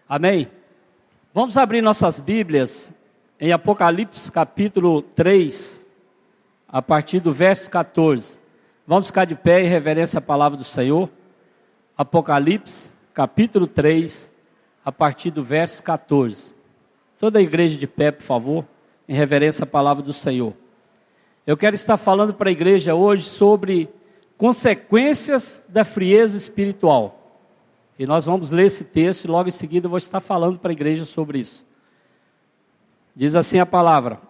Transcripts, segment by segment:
Amém? Vamos abrir nossas Bíblias em Apocalipse capítulo 3, a partir do verso 14. Vamos ficar de pé em reverência à palavra do Senhor. Apocalipse capítulo 3, a partir do verso 14. Toda a igreja de pé, por favor, em reverência à palavra do Senhor. Eu quero estar falando para a igreja hoje sobre consequências da frieza espiritual. E nós vamos ler esse texto e logo em seguida eu vou estar falando para a igreja sobre isso. Diz assim a palavra: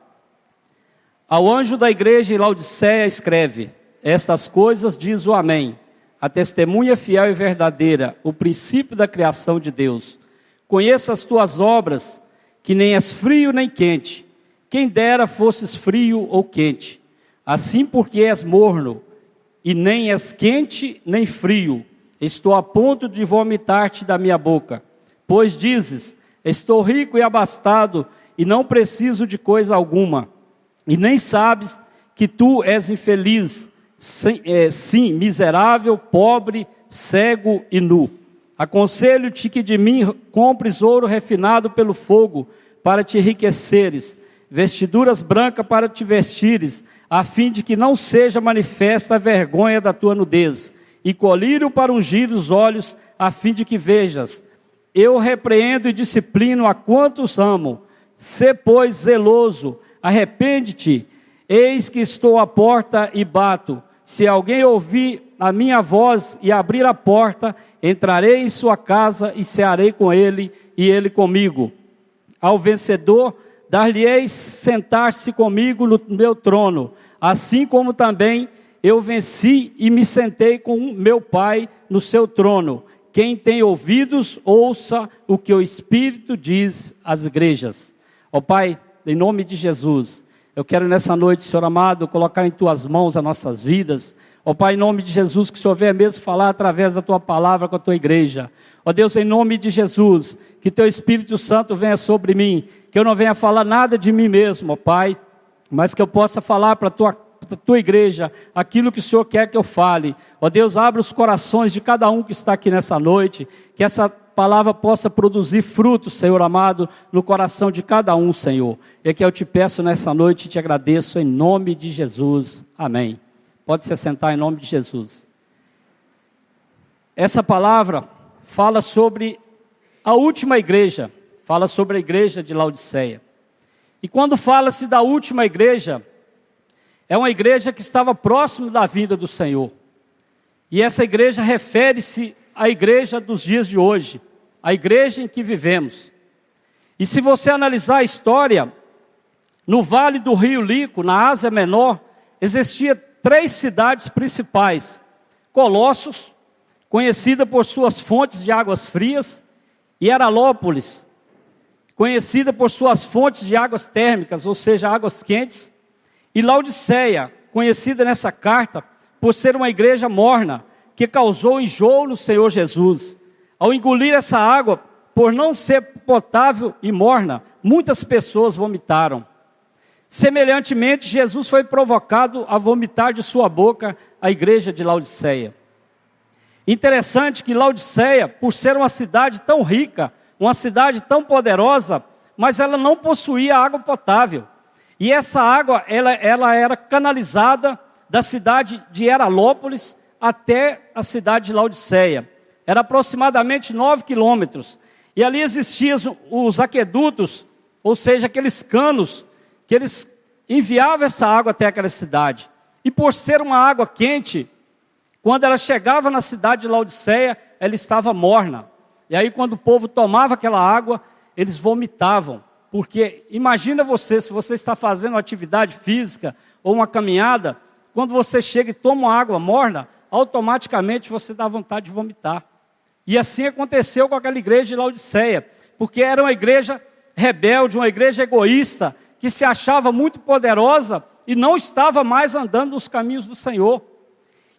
Ao anjo da igreja em Laodiceia escreve: Estas coisas diz o Amém, a testemunha fiel e verdadeira, o princípio da criação de Deus. Conheça as tuas obras, que nem és frio nem quente. Quem dera fosses frio ou quente. Assim porque és morno, e nem és quente nem frio, estou a ponto de vomitar-te da minha boca. Pois dizes: estou rico e abastado, e não preciso de coisa alguma. E nem sabes que tu és infeliz, sim, miserável, pobre, cego e nu. Aconselho-te que de mim compres ouro refinado pelo fogo, para te enriqueceres, vestiduras brancas para te vestires, a fim de que não seja manifesta a vergonha da tua nudez, e colírio para ungir os olhos, a fim de que vejas. Eu repreendo e disciplino a quantos amo. Sê, pois, zeloso, arrepende-te. Eis que estou à porta e bato. Se alguém ouvir a minha voz e abrir a porta, entrarei em sua casa e cearei com ele e ele comigo. Ao vencedor, dar-lhe-eis sentar-se comigo no meu trono, assim como também eu venci e me sentei com meu Pai no seu trono. Quem tem ouvidos, ouça o que o Espírito diz às igrejas. Ó Pai, em nome de Jesus, eu quero nessa noite, Senhor amado, colocar em Tuas mãos as nossas vidas. Ó Pai, em nome de Jesus, que o Senhor venha mesmo falar através da Tua palavra com a Tua igreja. Ó Deus, em nome de Jesus, que Teu Espírito Santo venha sobre mim, que eu não venha falar nada de mim mesmo, ó Pai, mas que eu possa falar para a Tua igreja aquilo que o Senhor quer que eu fale. Ó Deus, abre os corações de cada um que está aqui nessa noite, que essa palavra possa produzir frutos, Senhor amado, no coração de cada um, Senhor. É que eu te peço nessa noite e te agradeço em nome de Jesus. Amém. Pode se sentar em nome de Jesus. Essa palavra fala sobre a última igreja, fala sobre a igreja de Laodiceia. E quando fala-se da última igreja, é uma igreja que estava próximo da vinda do Senhor. E essa igreja refere-se à igreja dos dias de hoje, a igreja em que vivemos. E se você analisar a história, no vale do rio Lico, na Ásia Menor, existia 3 cidades principais: Colossos, conhecida por suas fontes de águas frias, e Heralópolis, conhecida por suas fontes de águas térmicas, ou seja, águas quentes, e Laodiceia, conhecida nessa carta por ser uma igreja morna, que causou enjoo no Senhor Jesus. Ao engolir essa água, por não ser potável e morna, muitas pessoas vomitaram. Semelhantemente, Jesus foi provocado a vomitar de sua boca a igreja de Laodiceia. Interessante que Laodiceia, por ser uma cidade tão rica, uma cidade tão poderosa, mas ela não possuía água potável. E essa água, ela era canalizada da cidade de Heralópolis até a cidade de Laodiceia. Era aproximadamente 9 quilômetros. E ali existiam os aquedutos, ou seja, aqueles canos que eles enviavam essa água até aquela cidade. E por ser uma água quente, quando ela chegava na cidade de Laodiceia, ela estava morna. E aí quando o povo tomava aquela água, eles vomitavam. Porque imagina você, se você está fazendo uma atividade física ou uma caminhada, quando você chega e toma uma água morna, automaticamente você dá vontade de vomitar. E assim aconteceu com aquela igreja de Laodiceia, porque era uma igreja rebelde, uma igreja egoísta, que se achava muito poderosa e não estava mais andando nos caminhos do Senhor.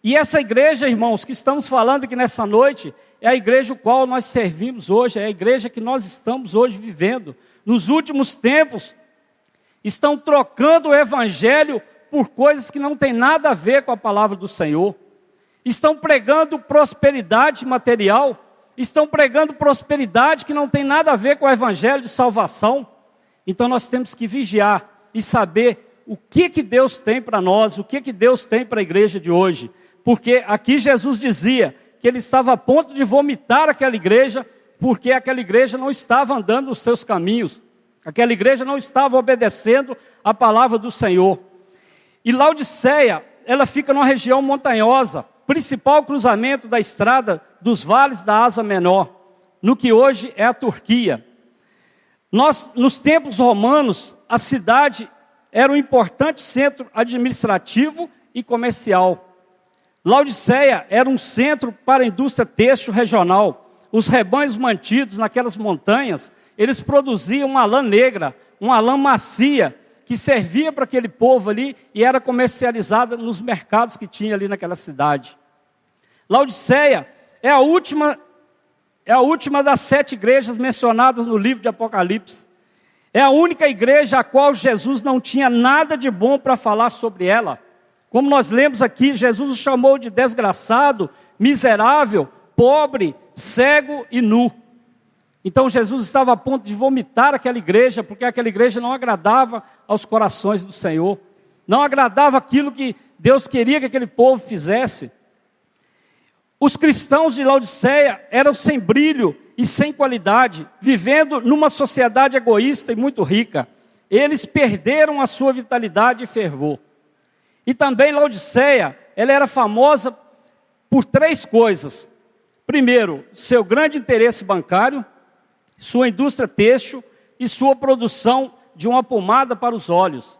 E essa igreja, irmãos, que estamos falando aqui nessa noite, é a igreja o qual nós servimos hoje, é a igreja que nós estamos hoje vivendo. Nos últimos tempos, estão trocando o evangelho por coisas que não tem nada a ver com a palavra do Senhor. Estão pregando prosperidade material, estão pregando prosperidade que não tem nada a ver com o evangelho de salvação. Então nós temos que vigiar e saber o que Deus tem para nós, o que Deus tem para a igreja de hoje. Porque aqui Jesus dizia que ele estava a ponto de vomitar aquela igreja, porque aquela igreja não estava andando nos seus caminhos. Aquela igreja não estava obedecendo a palavra do Senhor. E Laodiceia, ela fica numa região montanhosa, principal cruzamento da estrada dos vales da Ásia Menor, no que hoje é a Turquia. Nos tempos romanos, a cidade era um importante centro administrativo e comercial. Laodiceia era um centro para a indústria têxtil regional. Os rebanhos mantidos naquelas montanhas, eles produziam uma lã negra, uma lã macia, que servia para aquele povo ali e era comercializada nos mercados que tinha ali naquela cidade. Laodiceia é a última das 7 igrejas mencionadas no livro de Apocalipse. É a única igreja a qual Jesus não tinha nada de bom para falar sobre ela. Como nós lemos aqui, Jesus o chamou de desgraçado, miserável, pobre, cego e nu. Então Jesus estava a ponto de vomitar aquela igreja, porque aquela igreja não agradava aos corações do Senhor. Não agradava aquilo que Deus queria que aquele povo fizesse. Os cristãos de Laodiceia eram sem brilho e sem qualidade, vivendo numa sociedade egoísta e muito rica. Eles perderam a sua vitalidade e fervor. E também Laodiceia, ela era famosa por 3 coisas. Primeiro, seu grande interesse bancário, sua indústria têxtil e sua produção de uma pomada para os olhos.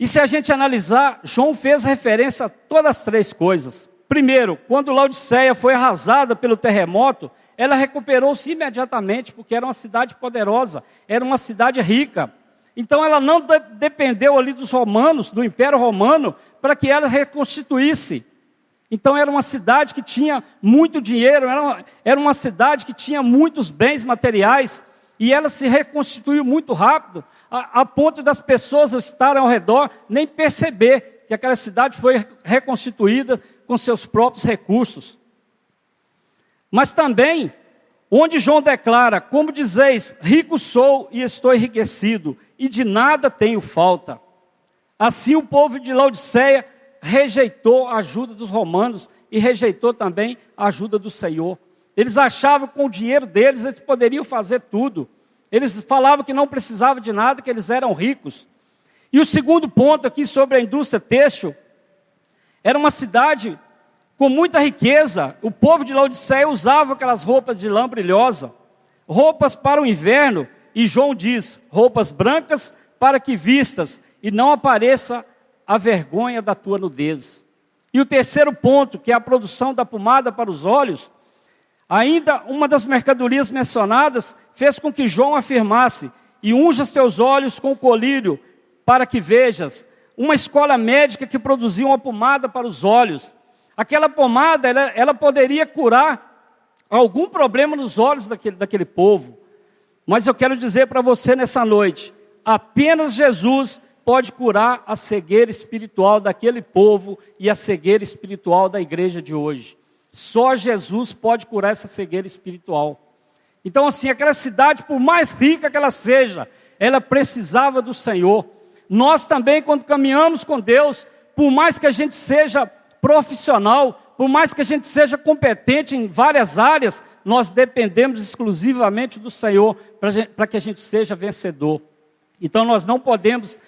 E se a gente analisar, João fez referência a todas as 3 coisas. Primeiro, quando Laodiceia foi arrasada pelo terremoto, ela recuperou-se imediatamente, porque era uma cidade poderosa, era uma cidade rica. Então ela não dependeu ali dos romanos, do Império Romano, para que ela reconstituísse. Então era uma cidade que tinha muito dinheiro, era uma cidade que tinha muitos bens materiais, e ela se reconstituiu muito rápido, a ponto das pessoas estarem ao redor nem perceber que aquela cidade foi reconstituída com seus próprios recursos. Mas também, onde João declara, como dizeis, rico sou e estou enriquecido, e de nada tenho falta. Assim o povo de Laodiceia rejeitou a ajuda dos romanos e rejeitou também a ajuda do Senhor. Eles achavam que com o dinheiro deles eles poderiam fazer tudo. Eles falavam que não precisavam de nada, que eles eram ricos. E o segundo ponto aqui sobre a indústria têxtil, era uma cidade com muita riqueza. O povo de Laodiceia usava aquelas roupas de lã brilhosa, roupas para o inverno, e João diz, roupas brancas para que vistas e não apareça a vergonha da tua nudez. E o terceiro ponto, que é a produção da pomada para os olhos, ainda uma das mercadorias mencionadas fez com que João afirmasse, e unja os teus olhos com o colírio para que vejas. Uma escola médica que produzia uma pomada para os olhos. Aquela pomada, ela poderia curar algum problema nos olhos daquele povo. Mas eu quero dizer para você nessa noite, apenas Jesus pode curar a cegueira espiritual daquele povo e a cegueira espiritual da igreja de hoje. Só Jesus pode curar essa cegueira espiritual. Então assim, aquela cidade, por mais rica que ela seja, ela precisava do Senhor. Nós também, quando caminhamos com Deus, por mais que a gente seja profissional, por mais que a gente seja competente em várias áreas, nós dependemos exclusivamente do Senhor para que a gente seja vencedor. Então nós não podemos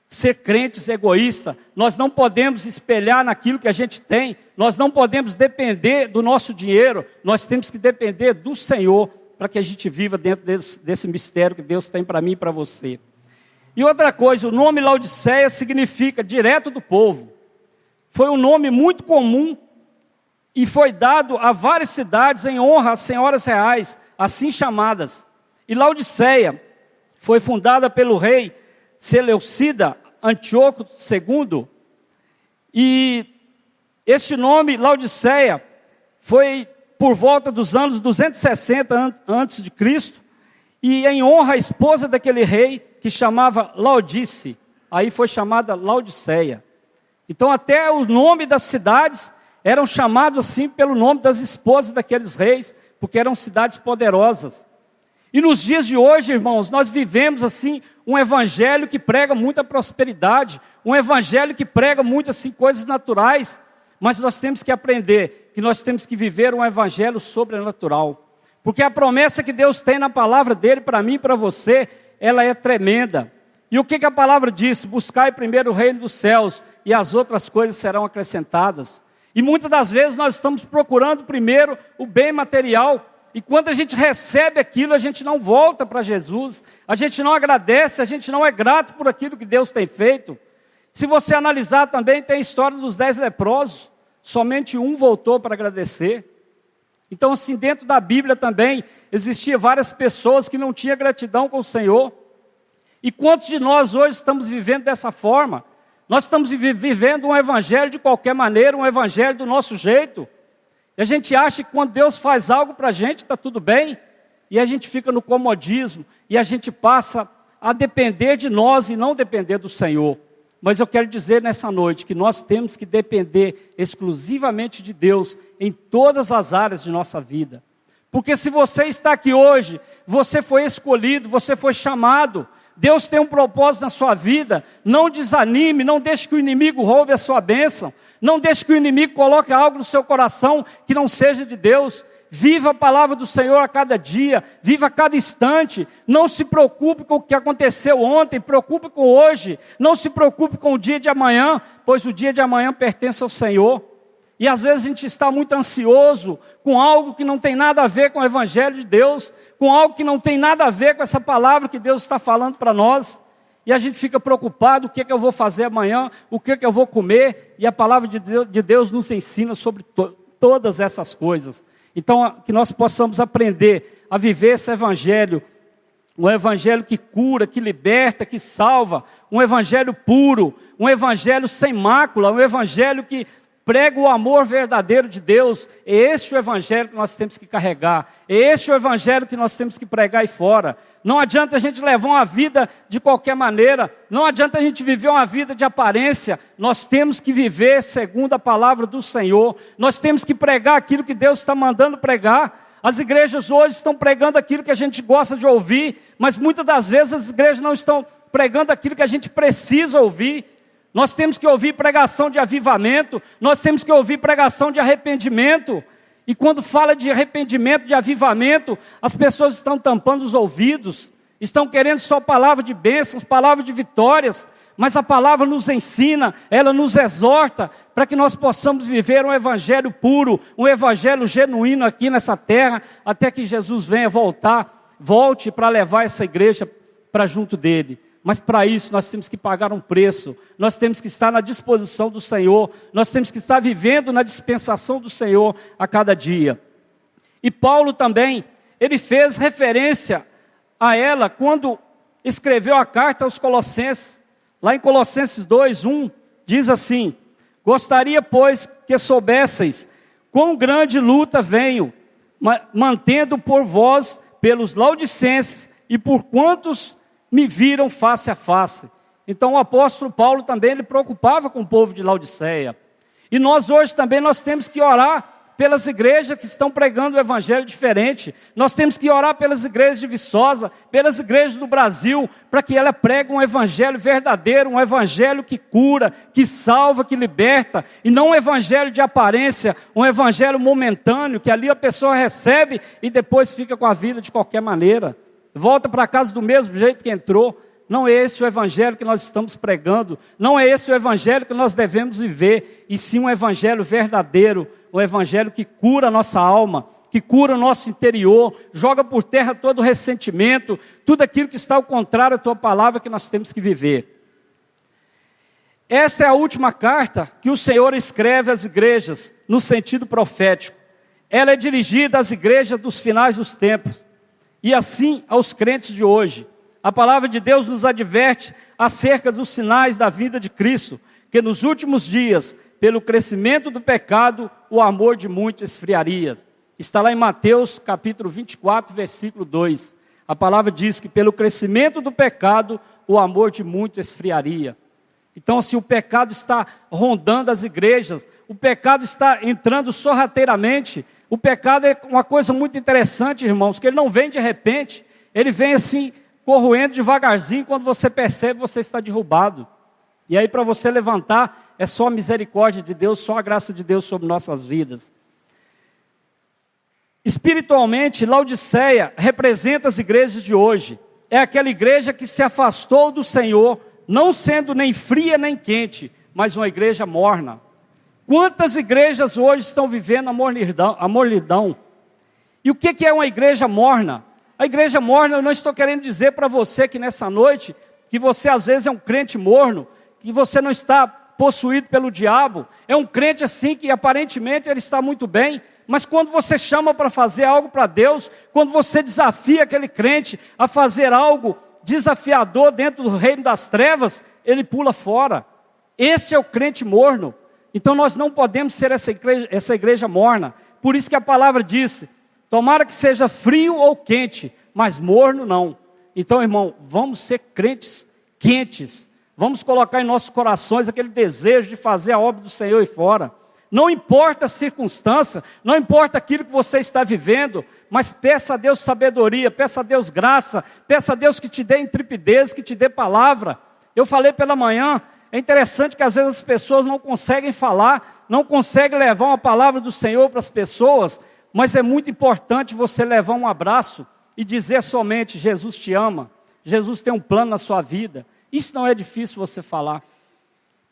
ser crentes egoístas, nós não podemos espelhar naquilo que a gente tem, nós não podemos depender do nosso dinheiro, nós temos que depender do Senhor para que a gente viva dentro desse mistério que Deus tem para mim e para você. E outra coisa, o nome Laodiceia significa direto do povo. Foi um nome muito comum e foi dado a várias cidades em honra às senhoras reais, assim chamadas. E Laodiceia foi fundada pelo rei Seleucida Antíoco II. E este nome, Laodiceia, foi por volta dos anos 260 a.C., e em honra à esposa daquele rei, que chamava Laodice. Aí foi chamada Laodiceia. Então até o nome das cidades eram chamados assim pelo nome das esposas daqueles reis, porque eram cidades poderosas. E nos dias de hoje, irmãos, nós vivemos assim um evangelho que prega muita prosperidade, um evangelho que prega muito assim coisas naturais, mas nós temos que aprender que nós temos que viver um evangelho sobrenatural, porque a promessa que Deus tem na palavra dele para mim e para você, ela é tremenda. E o que a palavra diz? Buscai primeiro o reino dos céus e as outras coisas serão acrescentadas. E muitas das vezes nós estamos procurando primeiro o bem material, e quando a gente recebe aquilo, a gente não volta para Jesus, a gente não agradece, a gente não é grato por aquilo que Deus tem feito. Se você analisar também, tem a história dos 10 leprosos, somente um voltou para agradecer. Então assim, dentro da Bíblia também, existiam várias pessoas que não tinham gratidão com o Senhor. E quantos de nós hoje estamos vivendo dessa forma? Nós estamos vivendo um evangelho de qualquer maneira, um evangelho do nosso jeito. E a gente acha que quando Deus faz algo para a gente, está tudo bem. E a gente fica no comodismo. E a gente passa a depender de nós e não depender do Senhor. Mas eu quero dizer nessa noite que nós temos que depender exclusivamente de Deus em todas as áreas de nossa vida. Porque se você está aqui hoje, você foi escolhido, você foi chamado. Deus tem um propósito na sua vida. Não desanime, não deixe que o inimigo roube a sua bênção. Não deixe que o inimigo coloque algo no seu coração que não seja de Deus. Viva a palavra do Senhor a cada dia, viva a cada instante. Não se preocupe com o que aconteceu ontem, preocupe com hoje. Não se preocupe com o dia de amanhã, pois o dia de amanhã pertence ao Senhor. E às vezes a gente está muito ansioso com algo que não tem nada a ver com o Evangelho de Deus, com algo que não tem nada a ver com essa palavra que Deus está falando para nós. E a gente fica preocupado, o que eu vou fazer amanhã, o que eu vou comer. E a palavra de Deus nos ensina sobre todas essas coisas. Então, que nós possamos aprender a viver esse evangelho, um evangelho que cura, que liberta, que salva, um evangelho puro, um evangelho sem mácula, um evangelho que prega o amor verdadeiro de Deus. É esse o evangelho que nós temos que carregar, é esse o evangelho que nós temos que pregar aí fora. Não adianta a gente levar uma vida de qualquer maneira, não adianta a gente viver uma vida de aparência. Nós temos que viver segundo a palavra do Senhor, nós temos que pregar aquilo que Deus está mandando pregar. As igrejas hoje estão pregando aquilo que a gente gosta de ouvir, mas muitas das vezes as igrejas não estão pregando aquilo que a gente precisa ouvir. Nós temos que ouvir pregação de avivamento, nós temos que ouvir pregação de arrependimento. E quando fala de arrependimento, de avivamento, as pessoas estão tampando os ouvidos, estão querendo só palavra de bênçãos, palavra de vitórias, mas a palavra nos ensina, ela nos exorta, para que nós possamos viver um evangelho puro, um evangelho genuíno aqui nessa terra, até que Jesus venha volte para levar essa igreja para junto dele. Mas para isso nós temos que pagar um preço, nós temos que estar na disposição do Senhor, nós temos que estar vivendo na dispensação do Senhor a cada dia. E Paulo também, ele fez referência a ela quando escreveu a carta aos Colossenses. Lá em Colossenses 2:1, diz assim: gostaria, pois, que soubesseis quão grande luta venho, mantendo por vós, pelos laudicenses e por quantos me viram face a face. Então o apóstolo Paulo também, ele preocupava com o povo de Laodiceia. E nós hoje também nós temos que orar pelas igrejas que estão pregando o evangelho diferente. Nós temos que orar pelas igrejas de Viçosa, pelas igrejas do Brasil, para que ela pregue um evangelho verdadeiro, um evangelho que cura, que salva, que liberta, e não um evangelho de aparência, um evangelho momentâneo, que ali a pessoa recebe e depois fica com a vida de qualquer maneira. Volta para casa do mesmo jeito que entrou. Não é esse o evangelho que nós estamos pregando, não é esse o evangelho que nós devemos viver, e sim um evangelho verdadeiro, um evangelho que cura a nossa alma, que cura o nosso interior, joga por terra todo o ressentimento, tudo aquilo que está ao contrário da tua palavra que nós temos que viver. Essa é a última carta que o Senhor escreve às igrejas, no sentido profético. Ela é dirigida às igrejas dos finais dos tempos, e assim aos crentes de hoje. A palavra de Deus nos adverte acerca dos sinais da vinda de Cristo, que nos últimos dias, pelo crescimento do pecado, o amor de muitos esfriaria. Está lá em Mateus capítulo 24, versículo 2. A palavra diz que pelo crescimento do pecado, o amor de muitos esfriaria. Então, assim, o pecado está rondando as igrejas, o pecado está entrando sorrateiramente. O pecado é uma coisa muito interessante, irmãos, que ele não vem de repente, ele vem assim, corroendo devagarzinho, quando você percebe, você está derrubado. E aí, para você levantar, é só a misericórdia de Deus, só a graça de Deus sobre nossas vidas. Espiritualmente, Laodiceia representa as igrejas de hoje. É aquela igreja que se afastou do Senhor, não sendo nem fria nem quente, mas uma igreja morna. Quantas igrejas hoje estão vivendo a mornidão? E o que é uma igreja morna? A igreja morna, eu não estou querendo dizer para você que nessa noite, que você às vezes é um crente morno, que você não está possuído pelo diabo, é um crente assim que aparentemente ele está muito bem, mas quando você chama para fazer algo para Deus, quando você desafia aquele crente a fazer algo desafiador dentro do reino das trevas, ele pula fora. Esse é o crente morno. Então nós não podemos ser essa igreja morna. Por isso que a palavra disse, tomara que seja frio ou quente, mas morno não. Então, irmão, vamos ser crentes quentes. Vamos colocar em nossos corações aquele desejo de fazer a obra do Senhor e fora. Não importa a circunstância, não importa aquilo que você está vivendo, mas peça a Deus sabedoria, peça a Deus graça, peça a Deus que te dê intrepidez, que te dê palavra. Eu falei pela manhã, é interessante que às vezes as pessoas não conseguem falar, não conseguem levar uma palavra do Senhor para as pessoas, mas é muito importante você levar um abraço e dizer somente, Jesus te ama, Jesus tem um plano na sua vida. Isso não é difícil você falar,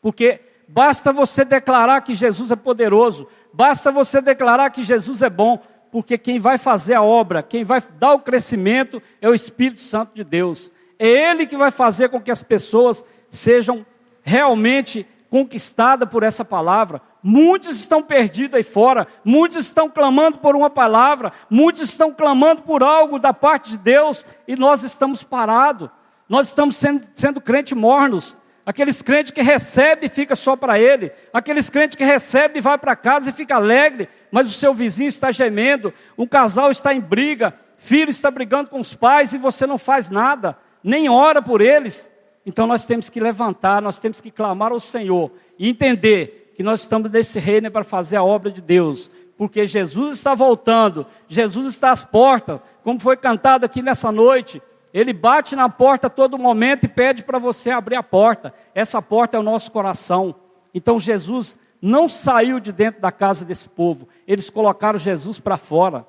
porque basta você declarar que Jesus é poderoso, basta você declarar que Jesus é bom, porque quem vai fazer a obra, quem vai dar o crescimento é o Espírito Santo de Deus. É Ele que vai fazer com que as pessoas sejam realmente conquistadas por essa palavra. Muitos estão perdidos aí fora, muitos estão clamando por uma palavra, muitos estão clamando por algo da parte de Deus, e nós estamos parados, nós estamos sendo crentes mornos. Aqueles crentes que recebem e fica só para ele. Aqueles crentes que recebem e vai para casa e fica alegre, mas o seu vizinho está gemendo, um casal está em briga, filho está brigando com os pais e você não faz nada, nem ora por eles. Então nós temos que levantar, nós temos que clamar ao Senhor e entender que nós estamos nesse reino para fazer a obra de Deus, porque Jesus está voltando, Jesus está às portas, como foi cantado aqui nessa noite. Ele bate na porta a todo momento e pede para você abrir a porta. Essa porta é o nosso coração. Então Jesus não saiu de dentro da casa desse povo. Eles colocaram Jesus para fora.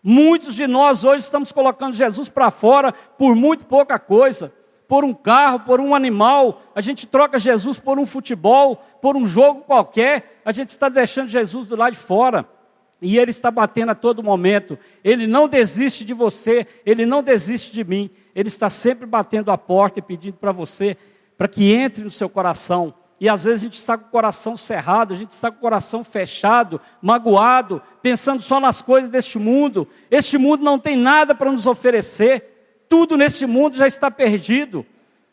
Muitos de nós hoje estamos colocando Jesus para fora por muito pouca coisa. Por um carro, por um animal. A gente troca Jesus por um futebol, por um jogo qualquer. A gente está deixando Jesus do lado de fora. E Ele está batendo a todo momento. Ele não desiste de você, Ele não desiste de mim. Ele está sempre batendo a porta e pedindo para você, para que entre no seu coração. E às vezes a gente está com o coração cerrado, a gente está com o coração fechado, magoado, pensando só nas coisas deste mundo. Este mundo não tem nada para nos oferecer. Tudo neste mundo já está perdido.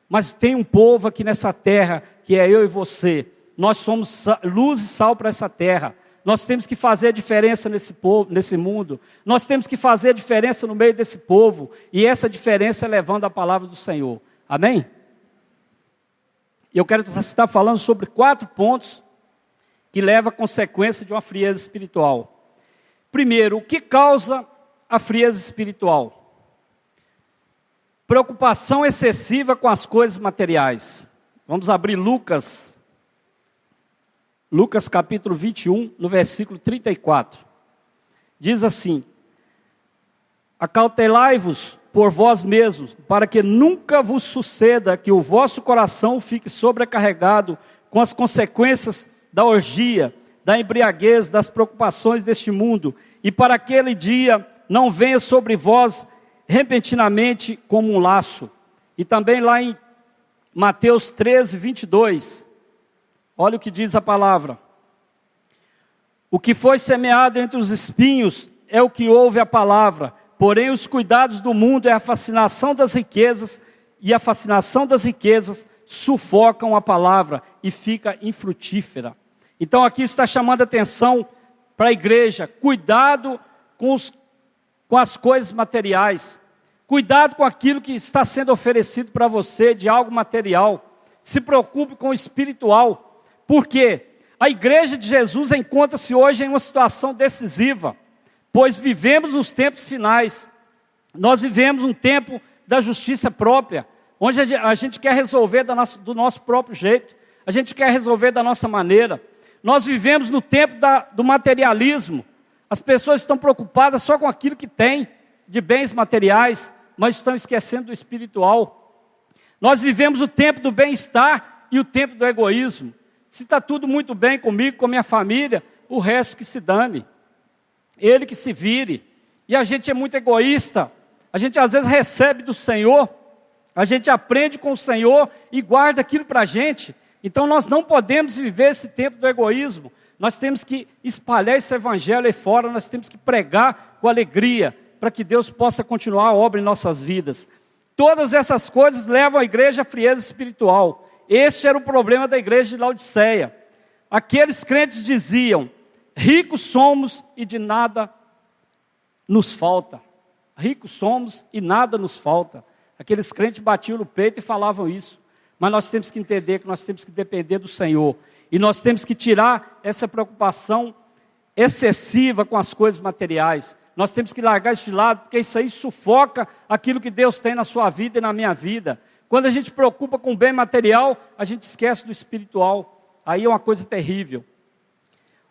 Mas tem um povo aqui nessa terra, que é eu e você. Nós somos luz e sal para essa terra. Nós temos que fazer a diferença nesse povo, nesse mundo. Nós temos que fazer a diferença no meio desse povo. E essa diferença é levando a palavra do Senhor. Amém? E eu quero estar falando sobre 4 pontos que levam à consequência de uma frieza espiritual. Primeiro, o que causa a frieza espiritual? Preocupação excessiva com as coisas materiais. Vamos abrir Lucas capítulo 21, no versículo 34. Diz assim: acautelai-vos por vós mesmos, para que nunca vos suceda que o vosso coração fique sobrecarregado com as consequências da orgia, da embriaguez, das preocupações deste mundo, e para aquele dia não venha sobre vós repentinamente como um laço. E também lá em Mateus 13, 22, olha o que diz a palavra: o que foi semeado entre os espinhos é o que ouve a palavra, porém os cuidados do mundo é a fascinação das riquezas, e a fascinação das riquezas sufocam a palavra e fica infrutífera. Então aqui está chamando a atenção para a igreja: cuidado com as coisas materiais, cuidado com aquilo que está sendo oferecido para você de algo material. se preocupe com o espiritual. Por quê? A igreja de Jesus encontra-se hoje em uma situação decisiva, pois vivemos nos tempos finais. Nós vivemos um tempo da justiça própria, onde a gente quer resolver do nosso próprio jeito, a gente quer resolver da nossa maneira. Nós vivemos no tempo do materialismo. As pessoas estão preocupadas só com aquilo que têm de bens materiais, mas estão esquecendo do espiritual. Nós vivemos o tempo do bem-estar e o tempo do egoísmo. Se está tudo muito bem comigo, com a minha família, o resto que se dane. Ele que se vire. E a gente é muito egoísta. A gente às vezes recebe do Senhor, a gente aprende com o Senhor e guarda aquilo para a gente. Então nós não podemos viver esse tempo do egoísmo. Nós temos que espalhar esse evangelho aí fora, nós temos que pregar com alegria, para que Deus possa continuar a obra em nossas vidas. Todas essas coisas levam a igreja à frieza espiritual. Este era o problema da igreja de Laodiceia. Aqueles crentes diziam: ricos somos e de nada nos falta. Ricos somos e nada nos falta. Aqueles crentes batiam no peito e falavam isso. Mas nós temos que entender que nós temos que depender do Senhor. E nós temos que tirar essa preocupação excessiva com as coisas materiais. Nós temos que largar isso de lado, porque isso aí sufoca aquilo que Deus tem na sua vida e na minha vida. Quando a gente se preocupa com o bem material, a gente esquece do espiritual. Aí é uma coisa terrível.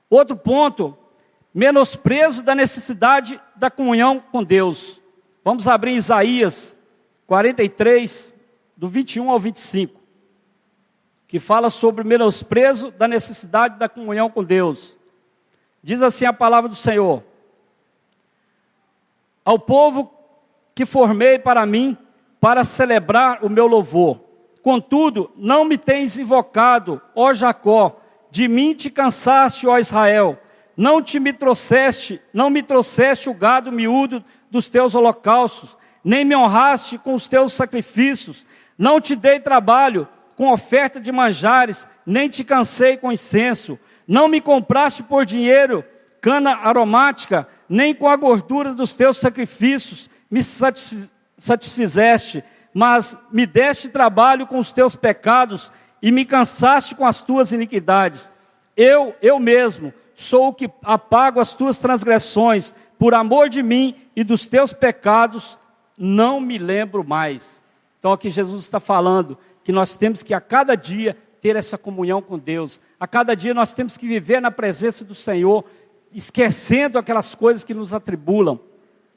Outro ponto, menosprezo da necessidade da comunhão com Deus. Vamos abrir Isaías 43, do 21 ao 25. Que fala sobre o menosprezo da necessidade da comunhão com Deus. Diz assim a palavra do Senhor: ao povo que formei para mim, para celebrar o meu louvor. Contudo, não me tens invocado, ó Jacó, de mim te cansaste, ó Israel. Não me trouxeste o gado miúdo dos teus holocaustos, nem me honraste com os teus sacrifícios. Não te dei trabalho com oferta de manjares, nem te cansei com incenso. Não me compraste por dinheiro cana aromática, nem com a gordura dos teus sacrifícios me satisfizeste, mas me deste trabalho com os teus pecados e me cansaste com as tuas iniquidades. Eu mesmo sou o que apago as tuas transgressões, por amor de mim e dos teus pecados não me lembro mais. Então aqui Jesus está falando que nós temos que a cada dia ter essa comunhão com Deus. A cada dia nós temos que viver na presença do Senhor, esquecendo aquelas coisas que nos atribulam.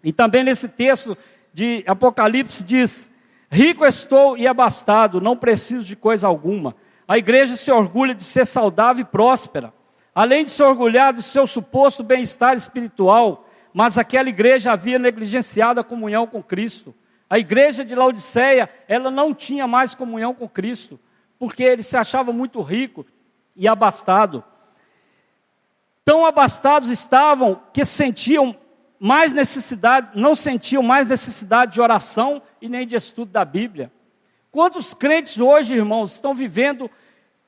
E também nesse texto de Apocalipse diz: rico estou e abastado, não preciso de coisa alguma. A igreja se orgulha de ser saudável e próspera, além de se orgulhar do seu suposto bem-estar espiritual, mas aquela igreja havia negligenciado a comunhão com Cristo. A igreja de Laodiceia, ela não tinha mais comunhão com Cristo, porque ele se achava muito rico e abastado. Tão abastados estavam que sentiam mais necessidade, não sentiam mais necessidade de oração e nem de estudo da Bíblia. Quantos crentes hoje, irmãos, estão vivendo,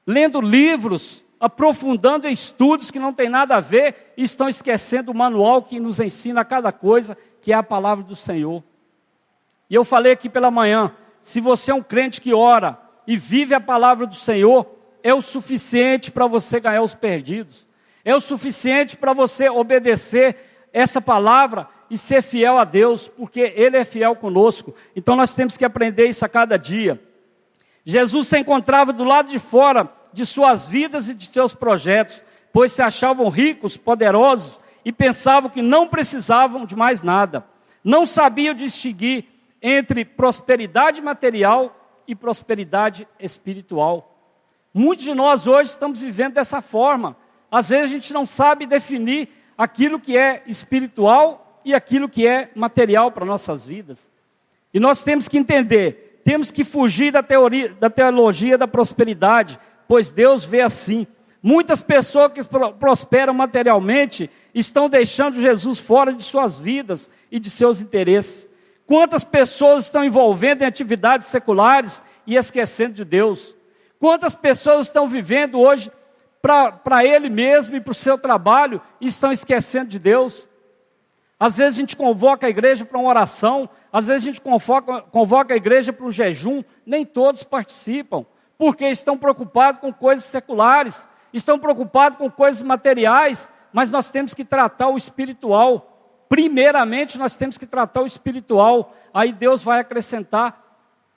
lendo livros, aprofundando em estudos que não tem nada a ver, e estão esquecendo o manual que nos ensina cada coisa, que é a palavra do Senhor. E eu falei aqui pela manhã, se você é um crente que ora e vive a palavra do Senhor, é o suficiente para você ganhar os perdidos. É o suficiente para você obedecer essa palavra e ser fiel a Deus, porque Ele é fiel conosco. Então nós temos que aprender isso a cada dia. Jesus se encontrava do lado de fora de suas vidas e de seus projetos, pois se achavam ricos, poderosos e pensavam que não precisavam de mais nada. Não sabiam distinguir entre prosperidade material e prosperidade espiritual. Muitos de nós hoje estamos vivendo dessa forma. Às vezes a gente não sabe definir aquilo que é espiritual e aquilo que é material para nossas vidas. E nós temos que entender, temos que fugir da teologia da prosperidade, pois Deus vê assim. Muitas pessoas que prosperam materialmente estão deixando Jesus fora de suas vidas e de seus interesses. Quantas pessoas estão envolvendo em atividades seculares e esquecendo de Deus? Quantas pessoas estão vivendo hoje para ele mesmo e para o seu trabalho e estão esquecendo de Deus? Às vezes a gente convoca a igreja para uma oração, às vezes a gente convoca a igreja para um jejum, nem todos participam, porque estão preocupados com coisas seculares, estão preocupados com coisas materiais, mas nós temos que tratar o espiritual. Primeiramente, nós temos que tratar o espiritual, aí Deus vai acrescentar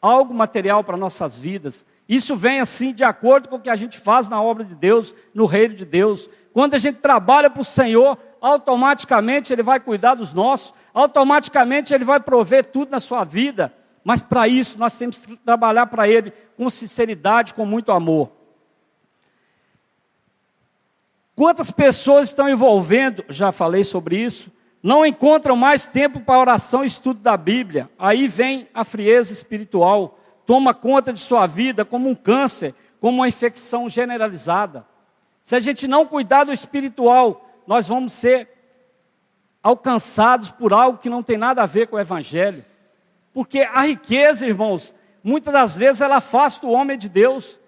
algo material para nossas vidas. Isso vem assim de acordo com o que a gente faz na obra de Deus, no reino de Deus. Quando a gente trabalha para o Senhor, automaticamente Ele vai cuidar dos nossos, automaticamente Ele vai prover tudo na sua vida. Mas para isso nós temos que trabalhar para Ele com sinceridade, com muito amor. Quantas pessoas estão envolvendo, já falei sobre isso, não encontram mais tempo para oração e estudo da Bíblia. Aí vem a frieza espiritual, toma conta de sua vida como um câncer, como uma infecção generalizada. Se a gente não cuidar do espiritual, nós vamos ser alcançados por algo que não tem nada a ver com o Evangelho. Porque a riqueza, irmãos, muitas das vezes ela afasta o homem de Deus.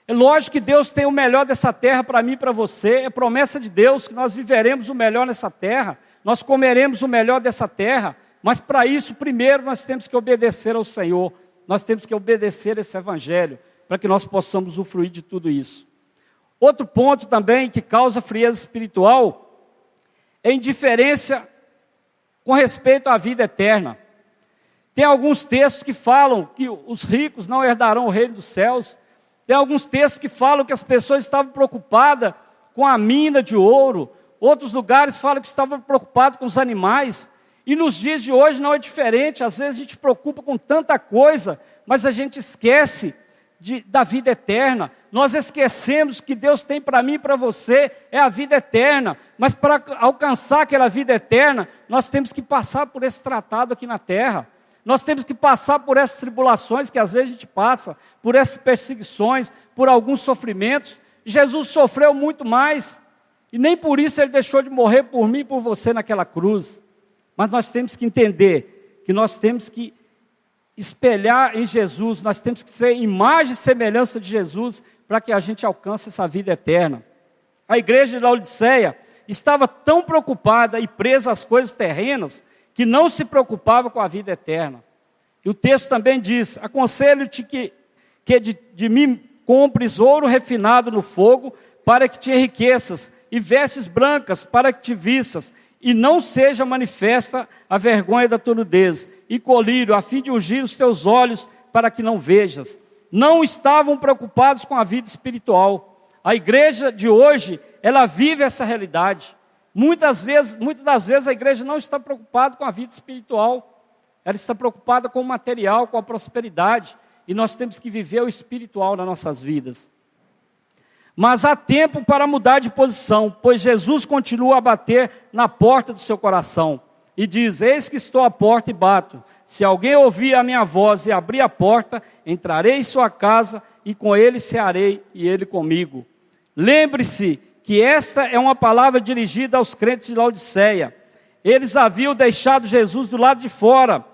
É lógico que Deus tem o melhor dessa terra para mim e para você. É promessa de Deus que nós viveremos o melhor nessa terra. Nós comeremos o melhor dessa terra. Mas para isso, primeiro, nós temos que obedecer ao Senhor. Nós temos que obedecer esse Evangelho, para que nós possamos usufruir de tudo isso. Outro ponto também que causa frieza espiritual é indiferença com respeito à vida eterna. Tem alguns textos que falam que os ricos não herdarão o reino dos céus. Tem alguns textos que falam que as pessoas estavam preocupadas com a mina de ouro. Outros lugares falam que estavam preocupados com os animais. E nos dias de hoje não é diferente. Às vezes a gente preocupa com tanta coisa, mas a gente esquece da vida eterna. Nós esquecemos que Deus tem para mim e para você é a vida eterna. Mas para alcançar aquela vida eterna, nós temos que passar por esse tratado aqui na terra. Nós temos que passar por essas tribulações que às vezes a gente passa, por essas perseguições, por alguns sofrimentos. Jesus sofreu muito mais, e nem por isso Ele deixou de morrer por mim e por você naquela cruz. Mas nós temos que entender que nós temos que espelhar em Jesus, nós temos que ser imagem e semelhança de Jesus, para que a gente alcance essa vida eterna. A igreja de Laodiceia estava tão preocupada e presa às coisas terrenas, que não se preocupava com a vida eterna. E o texto também diz: aconselho-te que de mim compres ouro refinado no fogo, para que te enriqueças, e vestes brancas, para que te vistas, e não seja manifesta a vergonha da tua nudez, e colírio, a fim de ungir os teus olhos, para que não vejas. Não estavam preocupados com a vida espiritual. A igreja de hoje, ela vive essa realidade. Muitas das vezes a igreja não está preocupada com a vida espiritual, ela está preocupada com o material, com a prosperidade, e nós temos que viver o espiritual nas nossas vidas. Mas há tempo para mudar de posição, pois Jesus continua a bater na porta do seu coração, e diz: eis que estou à porta e bato, se alguém ouvir a minha voz e abrir a porta, entrarei em sua casa, e com ele cearei, e ele comigo. Lembre-se que esta é uma palavra dirigida aos crentes de Laodiceia. Eles haviam deixado Jesus do lado de fora.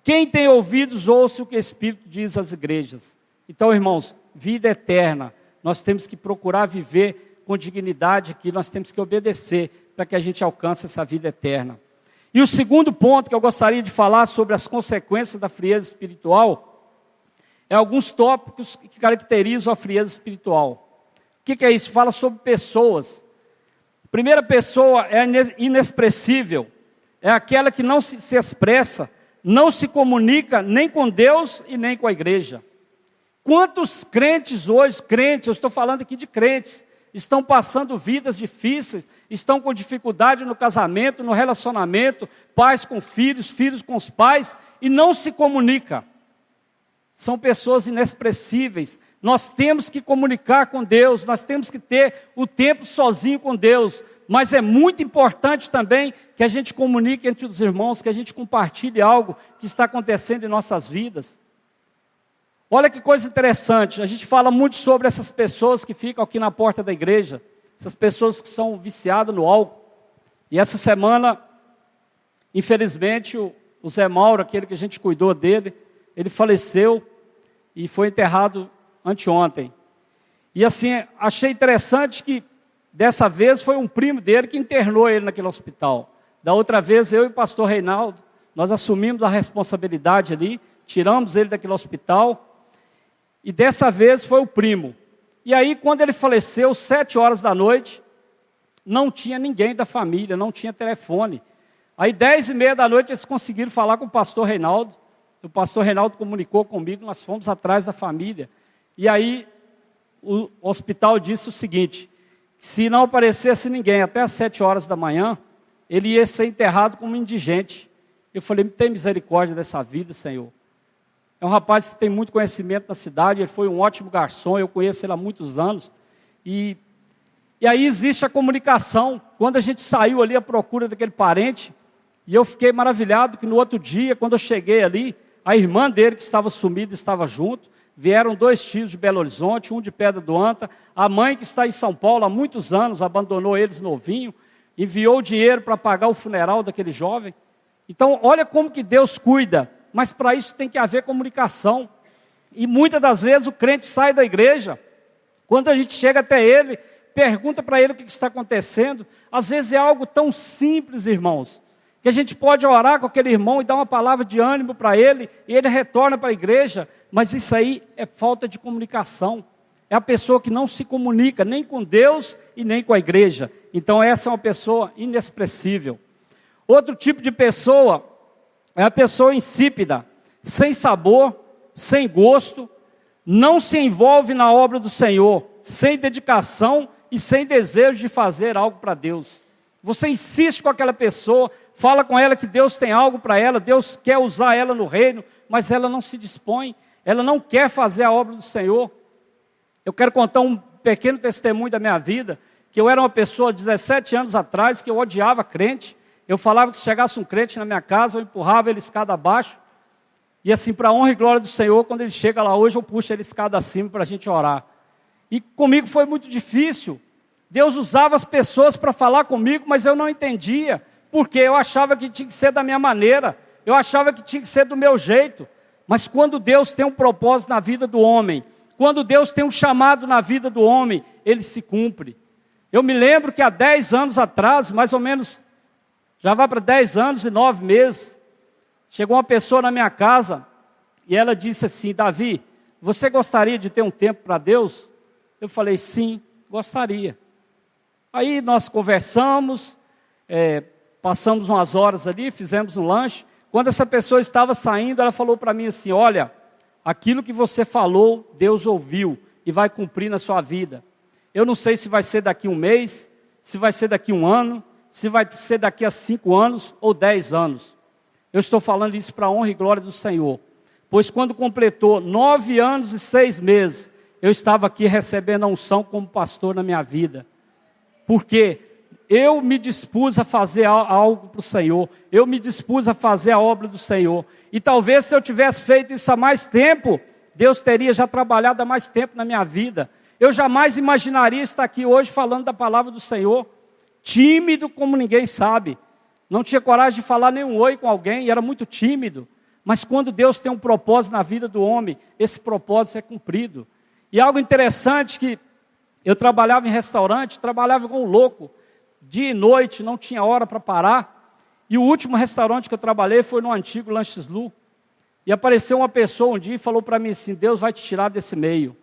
Quem tem ouvidos, ouça o que o Espírito diz às igrejas. Então, irmãos, vida eterna. Nós temos que procurar viver com dignidade aqui, nós temos que obedecer para que a gente alcance essa vida eterna. E o segundo ponto que eu gostaria de falar sobre as consequências da frieza espiritual é alguns tópicos que caracterizam a frieza espiritual. O que é isso? Fala sobre pessoas. A primeira pessoa é inexpressível, é aquela que não se expressa, não se comunica nem com Deus e nem com a igreja. Quantos crentes hoje, eu estou falando aqui de crentes, estão passando vidas difíceis, estão com dificuldade no casamento, no relacionamento, pais com filhos, filhos com os pais, e não se comunica. São pessoas inexpressíveis. Nós temos que comunicar com Deus, nós temos que ter o tempo sozinho com Deus, mas é muito importante também que a gente comunique entre os irmãos, que a gente compartilhe algo que está acontecendo em nossas vidas. Olha que coisa interessante, a gente fala muito sobre essas pessoas que ficam aqui na porta da igreja, essas pessoas que são viciadas no álcool. E essa semana, infelizmente, o Zé Mauro, aquele que a gente cuidou dele, ele faleceu e foi enterrado anteontem. E assim, achei interessante que dessa vez foi um primo dele que internou ele naquele hospital. Da outra vez, eu e o pastor Reinaldo, nós assumimos a responsabilidade ali, tiramos ele daquele hospital. E dessa vez foi o primo. E aí, quando ele faleceu, 7 horas da noite, não tinha ninguém da família, não tinha telefone. Aí, 10h30 da noite, eles conseguiram falar com o pastor Reinaldo. O pastor Reinaldo comunicou comigo, nós fomos atrás da família. E aí, o hospital disse o seguinte: se não aparecesse ninguém até as 7 horas da manhã, ele ia ser enterrado como indigente. Eu falei, tem misericórdia dessa vida, Senhor. É um rapaz que tem muito conhecimento na cidade, ele foi um ótimo garçom, eu conheço ele há muitos anos. E aí existe a comunicação. Quando a gente saiu ali à procura daquele parente, e eu fiquei maravilhado que no outro dia, quando eu cheguei ali, a irmã dele que estava sumida estava junto. Vieram 2 tios de Belo Horizonte, um de Pedra do Anta. A mãe que está em São Paulo há muitos anos, abandonou eles novinho, enviou dinheiro para pagar o funeral daquele jovem. Então, olha como que Deus cuida, mas para isso tem que haver comunicação. E muitas das vezes o crente sai da igreja, quando a gente chega até ele, pergunta para ele o que está acontecendo. Às vezes é algo tão simples, irmãos, que a gente pode orar com aquele irmão e dar uma palavra de ânimo para ele, e ele retorna para a igreja, mas isso aí é falta de comunicação. É a pessoa que não se comunica nem com Deus e nem com a igreja. Então essa é uma pessoa inexpressível. Outro tipo de pessoa é a pessoa insípida, sem sabor, sem gosto, não se envolve na obra do Senhor, sem dedicação e sem desejo de fazer algo para Deus. Você insiste com aquela pessoa, fala com ela que Deus tem algo para ela, Deus quer usar ela no reino, mas ela não se dispõe, ela não quer fazer a obra do Senhor. Eu quero contar um pequeno testemunho da minha vida, que eu era uma pessoa 17 anos atrás, que eu odiava crente. Eu falava que se chegasse um crente na minha casa, eu empurrava ele escada abaixo. E assim, para a honra e glória do Senhor, quando ele chega lá hoje, eu puxo ele escada acima para a gente orar. E comigo foi muito difícil. Deus usava as pessoas para falar comigo, mas eu não entendia. Porque eu achava que tinha que ser da minha maneira. Eu achava que tinha que ser do meu jeito. Mas quando Deus tem um propósito na vida do homem, quando Deus tem um chamado na vida do homem, ele se cumpre. Eu me lembro que há 10 anos atrás, mais ou menos, já vai para 10 anos e 9 meses, chegou uma pessoa na minha casa e ela disse assim: Davi, você gostaria de ter um tempo para Deus? Eu falei, sim, gostaria. Aí nós conversamos, passamos umas horas ali, fizemos um lanche. Quando essa pessoa estava saindo, ela falou para mim assim: olha, aquilo que você falou, Deus ouviu e vai cumprir na sua vida. Eu não sei se vai ser daqui 1 mês, se vai ser daqui 1 ano, se vai ser daqui a 5 anos ou 10 anos. Eu estou falando isso para a honra e glória do Senhor. Pois quando completou 9 anos e 6 meses, eu estava aqui recebendo a unção como pastor na minha vida. Porque eu me dispus a fazer algo para o Senhor. Eu me dispus a fazer a obra do Senhor. E talvez se eu tivesse feito isso há mais tempo, Deus teria já trabalhado há mais tempo na minha vida. Eu jamais imaginaria estar aqui hoje falando da palavra do Senhor. Tímido como ninguém sabe. Não tinha coragem de falar nem um oi com alguém, era muito tímido. Mas quando Deus tem um propósito na vida do homem, esse propósito é cumprido. E algo interessante que eu trabalhava em restaurante, trabalhava com um louco. Dia e noite, não tinha hora para parar. E o último restaurante que eu trabalhei foi no antigo Lanches Lu. E apareceu uma pessoa um dia e falou para mim assim: Deus vai te tirar desse meio.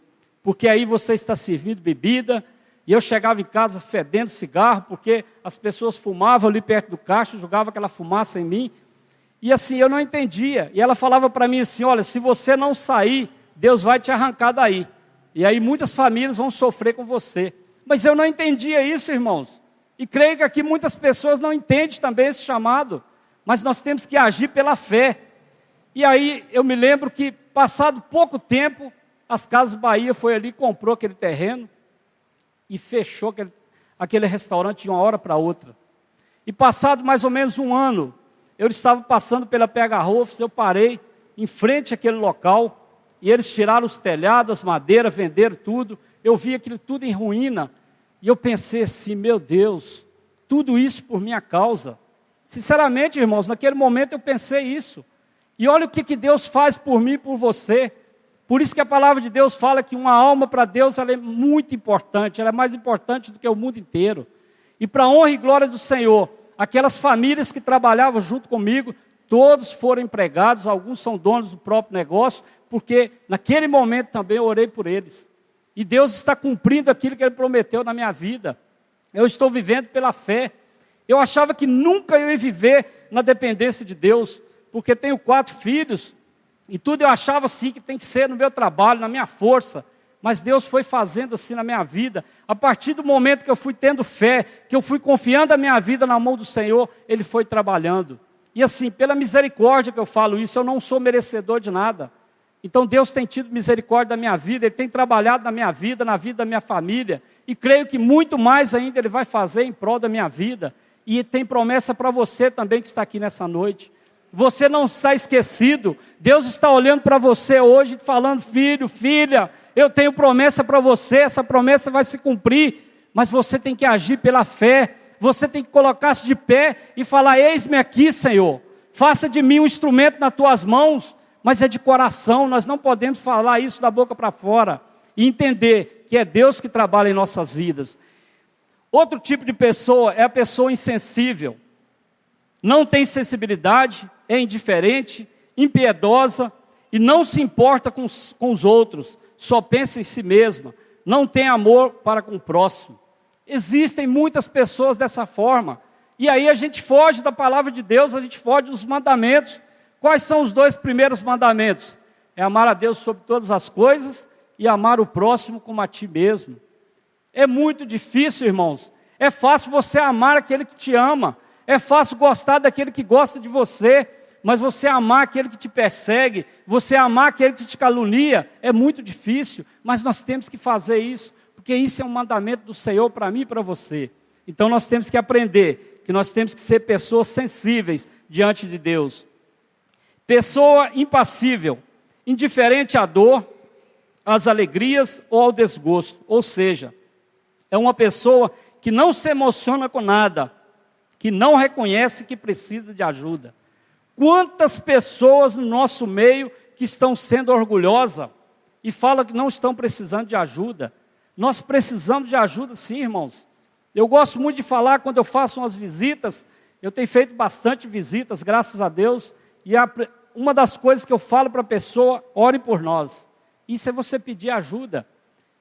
Porque aí você está servindo bebida. E eu chegava em casa fedendo cigarro, porque as pessoas fumavam ali perto do caixa, jogavam aquela fumaça em mim. E assim, eu não entendia. E ela falava para mim assim: olha, se você não sair, Deus vai te arrancar daí. E aí muitas famílias vão sofrer com você. Mas eu não entendia isso, irmãos. E creio que aqui muitas pessoas não entendem também esse chamado. Mas nós temos que agir pela fé. E aí eu me lembro que, passado pouco tempo, as Casas Bahia foi ali, comprou aquele terreno e fechou aquele restaurante de uma hora para outra. E passado mais ou menos 1 ano, eu estava passando pela PH Rolfs, eu parei em frente àquele local, e eles tiraram os telhados, as madeiras, venderam tudo. Eu vi aquilo tudo em ruína, e eu pensei assim: meu Deus, tudo isso por minha causa. Sinceramente, irmãos, naquele momento eu pensei isso. E olha o que Deus faz por mim e por você. Por isso que a palavra de Deus fala que uma alma para Deus ela é muito importante, ela é mais importante do que o mundo inteiro. E para a honra e glória do Senhor, aquelas famílias que trabalhavam junto comigo, todos foram empregados, alguns são donos do próprio negócio, porque naquele momento também eu orei por eles. E Deus está cumprindo aquilo que Ele prometeu na minha vida. Eu estou vivendo pela fé. Eu achava que nunca eu ia viver na dependência de Deus, porque tenho 4 filhos, e tudo eu achava assim que tem que ser no meu trabalho, na minha força. Mas Deus foi fazendo assim na minha vida. A partir do momento que eu fui tendo fé, que eu fui confiando a minha vida na mão do Senhor, Ele foi trabalhando. E assim, pela misericórdia que eu falo isso, eu não sou merecedor de nada. Então Deus tem tido misericórdia da minha vida, Ele tem trabalhado na minha vida, na vida da minha família. E creio que muito mais ainda Ele vai fazer em prol da minha vida. E tem promessa para você também que está aqui nessa noite. Você não está esquecido. Deus está olhando para você hoje e falando: filho, filha, eu tenho promessa para você, essa promessa vai se cumprir. Mas você tem que agir pela fé. Você tem que colocar-se de pé e falar: eis-me aqui, Senhor. Faça de mim um instrumento nas tuas mãos. Mas é de coração, nós não podemos falar isso da boca para fora. E entender que é Deus que trabalha em nossas vidas. Outro tipo de pessoa é a pessoa insensível. Não tem sensibilidade, é indiferente, impiedosa e não se importa com os outros. Só pensa em si mesma, não tem amor para com o próximo. Existem muitas pessoas dessa forma. E aí a gente foge da palavra de Deus, a gente foge dos mandamentos. Quais são os 2 primeiros mandamentos? É amar a Deus sobre todas as coisas e amar o próximo como a ti mesmo. É muito difícil, irmãos. É fácil você amar aquele que te ama. É fácil gostar daquele que gosta de você. Mas você amar aquele que te persegue, você amar aquele que te calunia, é muito difícil. Mas nós temos que fazer isso, porque isso é um mandamento do Senhor para mim e para você. Então nós temos que aprender que nós temos que ser pessoas sensíveis diante de Deus. Pessoa impassível, indiferente à dor, às alegrias ou ao desgosto. Ou seja, é uma pessoa que não se emociona com nada, que não reconhece que precisa de ajuda. Quantas pessoas no nosso meio que estão sendo orgulhosas e falam que não estão precisando de ajuda. Nós precisamos de ajuda sim, irmãos. Eu gosto muito de falar quando eu faço umas visitas. Eu tenho feito bastante visitas, graças a Deus. E uma das coisas que eu falo para a pessoa: ore por nós. Isso é você pedir ajuda.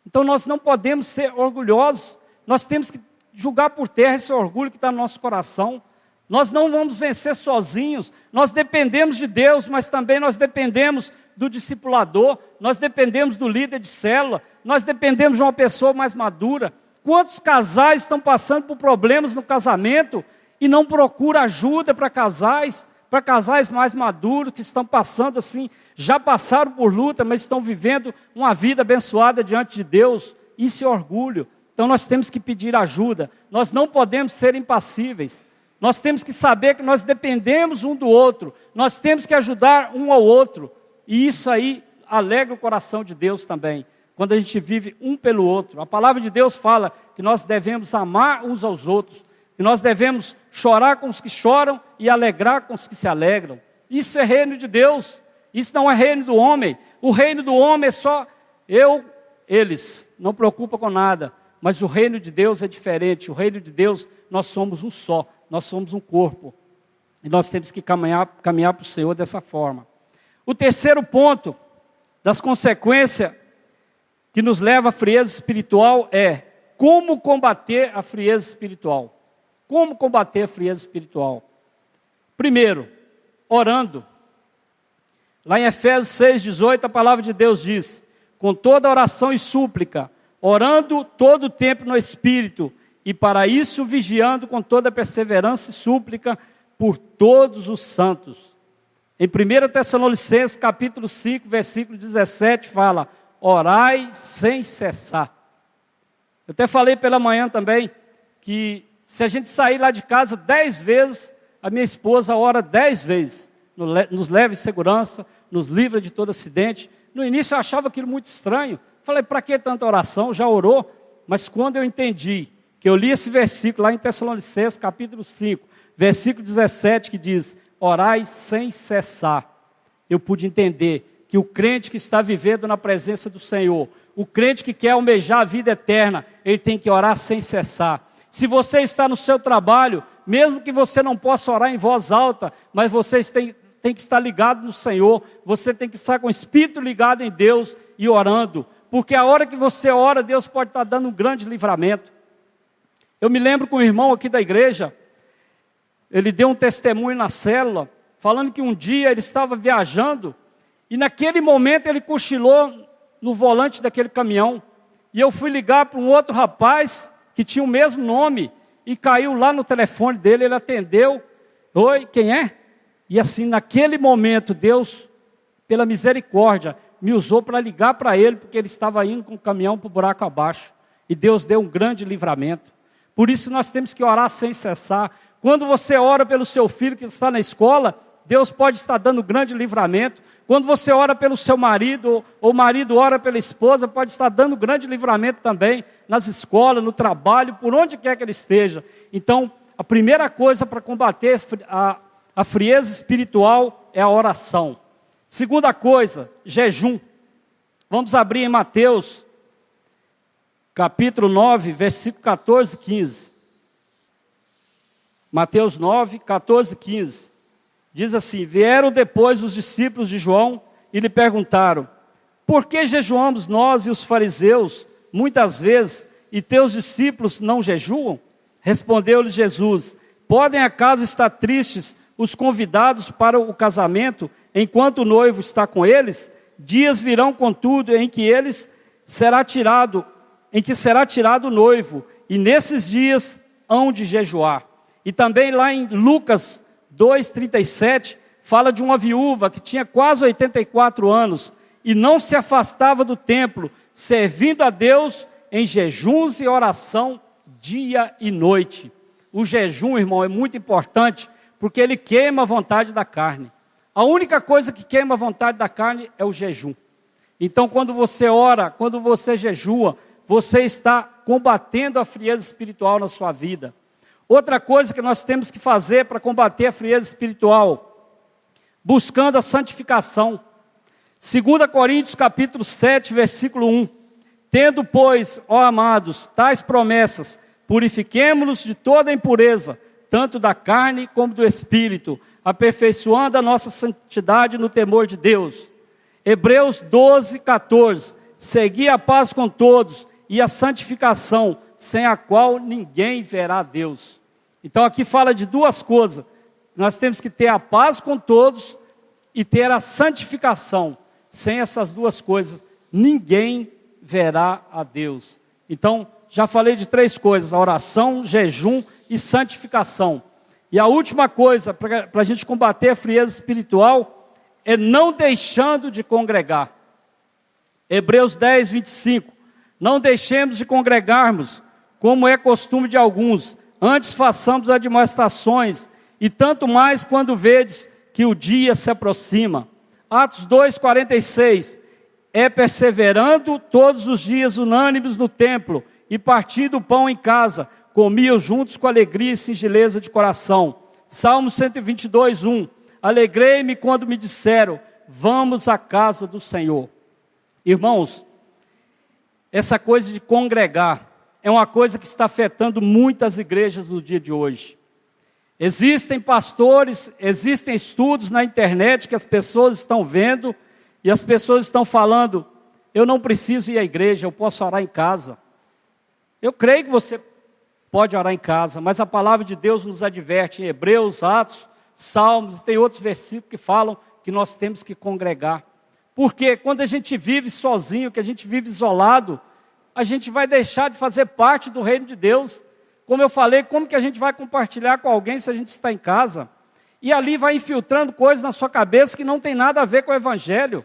Então nós não podemos ser orgulhosos. Nós temos que jogar por terra esse orgulho que está no nosso coração. Nós não vamos vencer sozinhos. Nós dependemos de Deus, mas também nós dependemos do discipulador. Nós dependemos do líder de célula. Nós dependemos de uma pessoa mais madura. Quantos casais estão passando por problemas no casamento e não procuram ajuda para casais mais maduros que estão passando assim, já passaram por luta, mas estão vivendo uma vida abençoada diante de Deus? Isso é orgulho. Então nós temos que pedir ajuda. Nós não podemos ser impassíveis. Nós temos que saber que nós dependemos um do outro. Nós temos que ajudar um ao outro. E isso aí alegra o coração de Deus também, quando a gente vive um pelo outro. A palavra de Deus fala que nós devemos amar uns aos outros, que nós devemos chorar com os que choram e alegrar com os que se alegram. Isso é reino de Deus. Isso não é reino do homem. O reino do homem é só eles. Não preocupa com nada. Mas o reino de Deus é diferente. O reino de Deus, nós somos um só. Nós somos um corpo. E nós temos que caminhar para o Senhor dessa forma. O terceiro ponto das consequências que nos leva à frieza espiritual é como combater a frieza espiritual. Como combater a frieza espiritual? Primeiro, orando. Lá em Efésios 6,18, a palavra de Deus diz: com toda oração e súplica, orando todo o tempo no Espírito, e para isso vigiando com toda perseverança e súplica por todos os santos. Em 1 Tessalonicenses capítulo 5, versículo 17, fala: orai sem cessar. Eu até falei pela manhã também, que se a gente sair lá de casa 10 vezes, a minha esposa ora 10 vezes. Nos leva em segurança, nos livra de todo acidente. No início eu achava aquilo muito estranho. Falei: para que tanta oração? Já orou? Mas quando eu entendi, que eu li esse versículo lá em Tessalonicenses, capítulo 5, versículo 17, que diz: orai sem cessar. Eu pude entender que o crente que está vivendo na presença do Senhor, o crente que quer almejar a vida eterna, ele tem que orar sem cessar. Se você está no seu trabalho, mesmo que você não possa orar em voz alta, mas você tem que estar ligado no Senhor, você tem que estar com o espírito ligado em Deus e orando, porque a hora que você ora, Deus pode estar dando um grande livramento. Eu me lembro que um irmão aqui da igreja, ele deu um testemunho na célula, falando que um dia ele estava viajando, e naquele momento ele cochilou no volante daquele caminhão, e eu fui ligar para um outro rapaz, que tinha o mesmo nome, e caiu lá no telefone dele, ele atendeu, oi, quem é? E assim, naquele momento, Deus, pela misericórdia, me usou para ligar para ele, porque ele estava indo com o caminhão para o buraco abaixo, e Deus deu um grande livramento. Por isso nós temos que orar sem cessar. Quando você ora pelo seu filho que está na escola, Deus pode estar dando grande livramento. Quando você ora pelo seu marido, ou o marido ora pela esposa, pode estar dando grande livramento também, nas escolas, no trabalho, por onde quer que ele esteja. Então, a primeira coisa para combater a frieza espiritual é a oração. Segunda coisa, jejum. Vamos abrir em Mateus, capítulo 9, versículo 14 e 15. Mateus 9, 14 e 15. Diz assim: vieram depois os discípulos de João e lhe perguntaram: por que jejuamos nós e os fariseus muitas vezes, e teus discípulos não jejuam? Respondeu-lhe Jesus: podem acaso estar tristes os convidados para o casamento, enquanto o noivo está com eles? Dias virão, contudo, em que será tirado o noivo, e nesses dias hão de jejuar. E também lá em Lucas 2,37, fala de uma viúva que tinha quase 84 anos, e não se afastava do templo, servindo a Deus em jejuns e oração, dia e noite. O jejum, irmão, é muito importante, porque ele queima a vontade da carne. A única coisa que queima a vontade da carne é o jejum. Então, quando você ora, quando você jejua, você está combatendo a frieza espiritual na sua vida. Outra coisa que nós temos que fazer para combater a frieza espiritual, buscando a santificação. 2 Coríntios capítulo 7, versículo 1. Tendo, pois, ó amados, tais promessas, purifiquemo-nos de toda impureza, tanto da carne como do espírito, aperfeiçoando a nossa santidade no temor de Deus. Hebreus 12, 14. Segui a paz com todos e a santificação, sem a qual ninguém verá a Deus. Então aqui fala de duas coisas. Nós temos que ter a paz com todos e ter a santificação. Sem essas duas coisas, ninguém verá a Deus. Então, já falei de três coisas: a oração, jejum e santificação. E a última coisa, para a gente combater a frieza espiritual, é não deixando de congregar. Hebreus 10, 25. Não deixemos de congregarmos, como é costume de alguns, antes façamos admoestações, e tanto mais quando vedes que o dia se aproxima. Atos 2, 46. É perseverando todos os dias unânimes no templo, e partindo o pão em casa, comiam juntos com alegria e singeleza de coração. Salmo 122, 1. Alegrei-me quando me disseram: vamos à casa do Senhor. Irmãos, essa coisa de congregar é uma coisa que está afetando muitas igrejas no dia de hoje. Existem pastores, existem estudos na internet que as pessoas estão vendo, e as pessoas estão falando: eu não preciso ir à igreja, eu posso orar em casa. Eu creio que você pode orar em casa, mas a palavra de Deus nos adverte em Hebreus, Atos, Salmos, tem outros versículos que falam que nós temos que congregar. Porque quando a gente vive sozinho, que a gente vive isolado, a gente vai deixar de fazer parte do reino de Deus. Como eu falei, como que a gente vai compartilhar com alguém se a gente está em casa? E ali vai infiltrando coisas na sua cabeça que não tem nada a ver com o evangelho.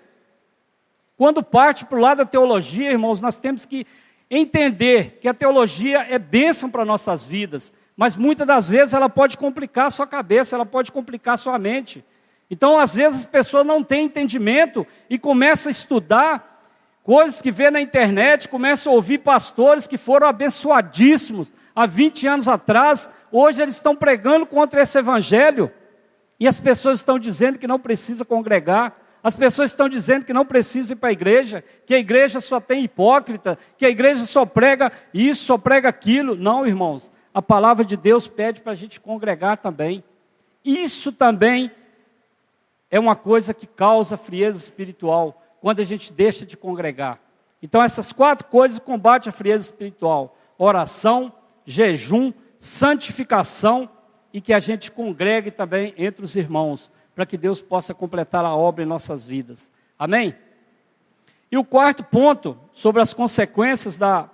Quando parte para o lado da teologia, irmãos, nós temos que entender que a teologia é bênção para nossas vidas, mas muitas das vezes ela pode complicar a sua cabeça, ela pode complicar a sua mente. Então, às vezes, as pessoas não têm entendimento e começam a estudar coisas que vê na internet, começam a ouvir pastores que foram abençoadíssimos há 20 anos atrás, hoje eles estão pregando contra esse evangelho, e as pessoas estão dizendo que não precisa congregar, as pessoas estão dizendo que não precisa ir para a igreja, que a igreja só tem hipócrita, que a igreja só prega isso, só prega aquilo. Não, irmãos, a palavra de Deus pede para a gente congregar também. Isso também é uma coisa que causa frieza espiritual, quando a gente deixa de congregar. Então essas 4 coisas combatem a frieza espiritual: oração, jejum, santificação, e que a gente congregue também entre os irmãos, para que Deus possa completar a obra em nossas vidas. Amém? E o 4º ponto, sobre as consequências da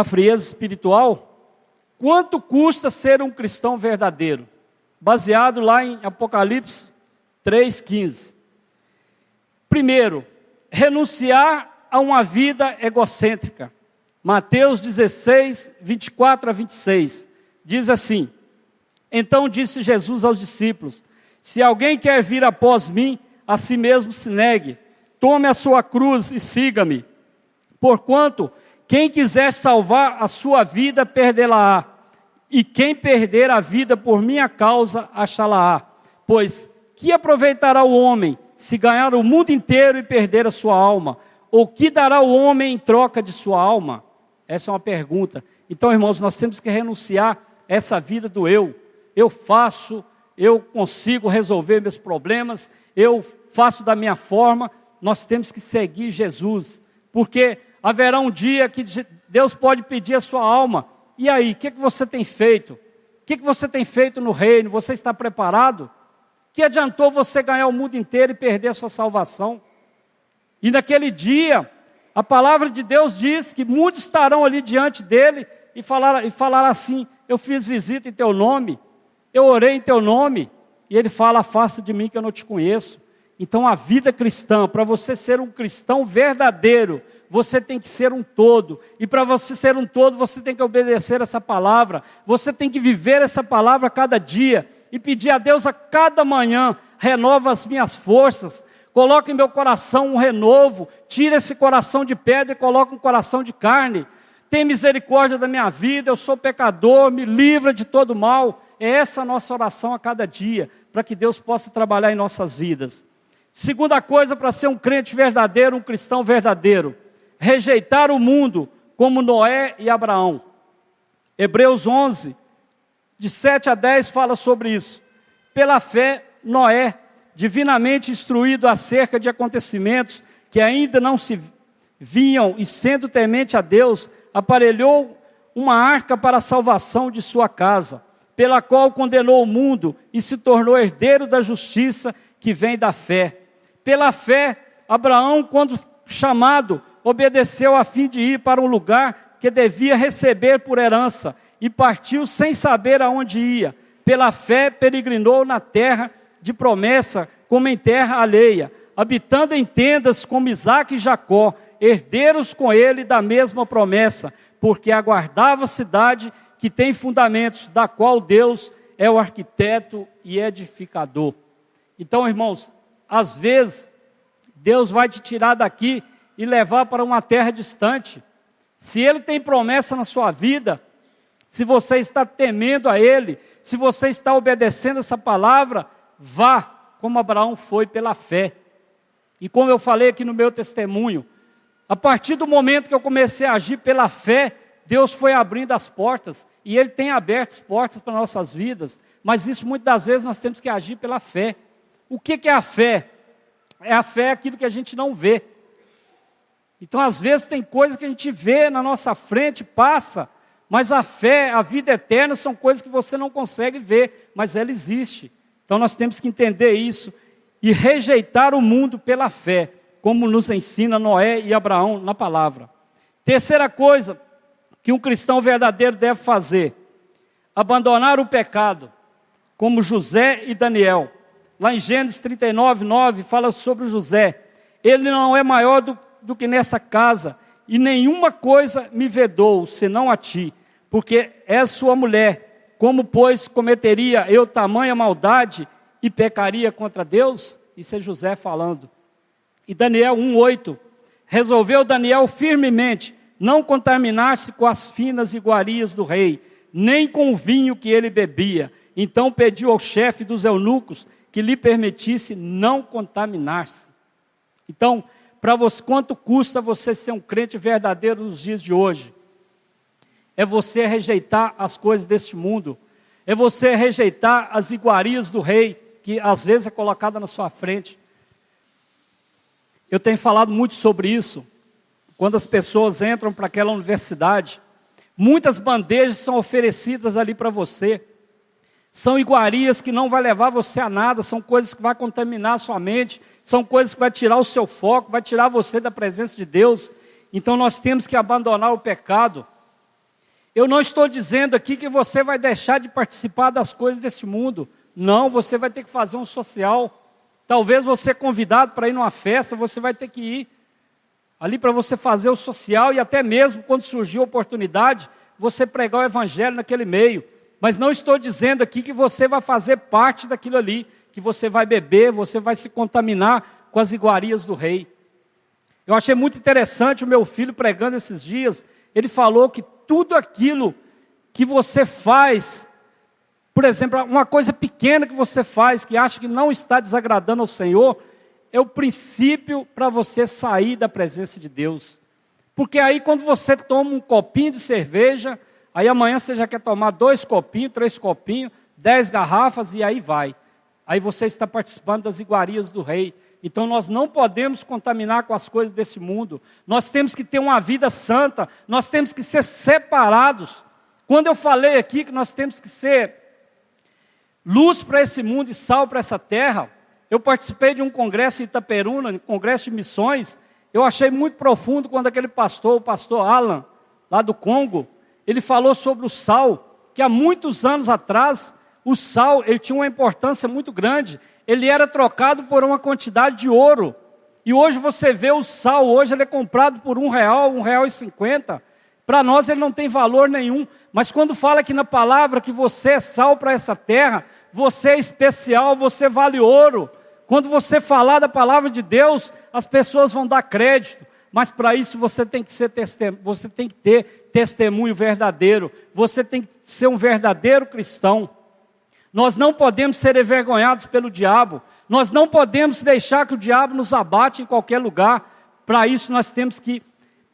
frieza espiritual: quanto custa ser um cristão verdadeiro? Baseado lá em Apocalipse 3,15. Primeiro, renunciar a uma vida egocêntrica. Mateus 16, 24 a 26. Diz assim: então disse Jesus aos discípulos: se alguém quer vir após mim, a si mesmo se negue, tome a sua cruz e siga-me. Porquanto, quem quiser salvar a sua vida, perdê-la-á. E quem perder a vida por minha causa, achá-la-á. Pois, que aproveitará o homem, se ganhar o mundo inteiro e perder a sua alma? Ou que dará o homem em troca de sua alma? Essa é uma pergunta. Então, irmãos, nós temos que renunciar a essa vida do eu. Eu faço, eu consigo resolver meus problemas, eu faço da minha forma. Nós temos que seguir Jesus, porque haverá um dia que Deus pode pedir a sua alma. E aí, o que você tem feito? O que você tem feito no reino? Você está preparado? Que adiantou você ganhar o mundo inteiro e perder a sua salvação? E naquele dia, a palavra de Deus diz que muitos estarão ali diante dele e falar assim: eu fiz visita em teu nome, eu orei em teu nome. E ele fala: afasta de mim que eu não te conheço. Então a vida cristã, para você ser um cristão verdadeiro, você tem que ser um todo. E para você ser um todo, você tem que obedecer essa palavra. Você tem que viver essa palavra a cada dia. E pedir a Deus a cada manhã: renova as minhas forças. Coloca em meu coração um renovo. Tira esse coração de pedra e coloca um coração de carne. Tem misericórdia da minha vida, eu sou pecador, me livra de todo mal. É essa a nossa oração a cada dia, para que Deus possa trabalhar em nossas vidas. Segunda coisa, para ser um crente verdadeiro, um cristão verdadeiro: rejeitar o mundo, como Noé e Abraão. Hebreus 11, de 7 a 10, fala sobre isso. Pela fé, Noé, divinamente instruído acerca de acontecimentos que ainda não se vinham, e sendo temente a Deus, aparelhou uma arca para a salvação de sua casa, pela qual condenou o mundo e se tornou herdeiro da justiça que vem da fé. Pela fé, Abraão, quando chamado, obedeceu a fim de ir para um lugar que devia receber por herança, e partiu sem saber aonde ia. Pela fé, peregrinou na terra de promessa, como em terra alheia, habitando em tendas como Isaque e Jacó, herdeiros com ele da mesma promessa, porque aguardava a cidade que tem fundamentos, da qual Deus é o arquiteto e edificador. Então, irmãos, às vezes, Deus vai te tirar daqui e levar para uma terra distante. Se Ele tem promessa na sua vida, se você está temendo a Ele, se você está obedecendo essa palavra, vá, como Abraão foi pela fé. E como eu falei aqui no meu testemunho, a partir do momento que eu comecei a agir pela fé, Deus foi abrindo as portas, e Ele tem aberto as portas para nossas vidas, mas isso muitas das vezes nós temos que agir pela fé. O que é a fé? A fé é aquilo que a gente não vê. Então às vezes tem coisas que a gente vê na nossa frente, passa, mas a fé, a vida eterna são coisas que você não consegue ver, mas ela existe. Então nós temos que entender isso e rejeitar o mundo pela fé, como nos ensina Noé e Abraão na palavra. Terceira coisa que um cristão verdadeiro deve fazer: abandonar o pecado, como José e Daniel. Lá em Gênesis 39, 9, fala sobre José. Ele não é maior do que nessa casa, e nenhuma coisa me vedou, senão a ti, porque és sua mulher. Como, pois, cometeria eu tamanha maldade e pecaria contra Deus? Isso é José falando. E Daniel 1:8, resolveu Daniel firmemente não contaminar-se com as finas iguarias do rei, nem com o vinho que ele bebia. Então pediu ao chefe dos eunucos que lhe permitisse não contaminar-se. Então, para você, quanto custa você ser um crente verdadeiro nos dias de hoje? É você rejeitar as coisas deste mundo, é você rejeitar as iguarias do rei, que às vezes é colocada na sua frente. Eu tenho falado muito sobre isso. Quando as pessoas entram para aquela universidade, muitas bandejas são oferecidas ali para você. São iguarias que não vai levar você a nada, são coisas que vai contaminar a sua mente, são coisas que vai tirar o seu foco, vai tirar você da presença de Deus. Então nós temos que abandonar o pecado. Eu não estou dizendo aqui que você vai deixar de participar das coisas desse mundo. Não, você vai ter que fazer um social. Talvez você convidado para ir numa festa, você vai ter que ir ali para você fazer o social e até mesmo quando surgir a oportunidade, você pregar o evangelho naquele meio. Mas não estou dizendo aqui que você vai fazer parte daquilo ali, que você vai beber, você vai se contaminar com as iguarias do rei. Eu achei muito interessante o meu filho pregando esses dias. Ele falou que tudo aquilo que você faz, por exemplo, uma coisa pequena que você faz, que acha que não está desagradando ao Senhor, é o princípio para você sair da presença de Deus. Porque aí quando você toma um copinho de cerveja, aí amanhã você já quer tomar 2 copinhos, 3 copinhos, 10 garrafas e aí vai. Aí você está participando das iguarias do rei. Então nós não podemos contaminar com as coisas desse mundo. Nós temos que ter uma vida santa. Nós temos que ser separados. Quando eu falei aqui que nós temos que ser luz para esse mundo e sal para essa terra, eu participei de um congresso em Itaperuna, um congresso de missões. Eu achei muito profundo quando aquele pastor, o pastor Alan, lá do Congo, ele falou sobre o sal, que há muitos anos atrás, o sal ele tinha uma importância muito grande. Ele era trocado por uma quantidade de ouro. E hoje você vê o sal, hoje ele é comprado por R$1, R$1,50. Para nós ele não tem valor nenhum. Mas quando fala aqui na palavra que você é sal para essa terra, você é especial, você vale ouro. Quando você falar da palavra de Deus, as pessoas vão dar crédito. Mas para isso você tem que ter testemunho verdadeiro. Você tem que ser um verdadeiro cristão. Nós não podemos ser envergonhados pelo diabo. Nós não podemos deixar que o diabo nos abate em qualquer lugar. Para isso nós temos que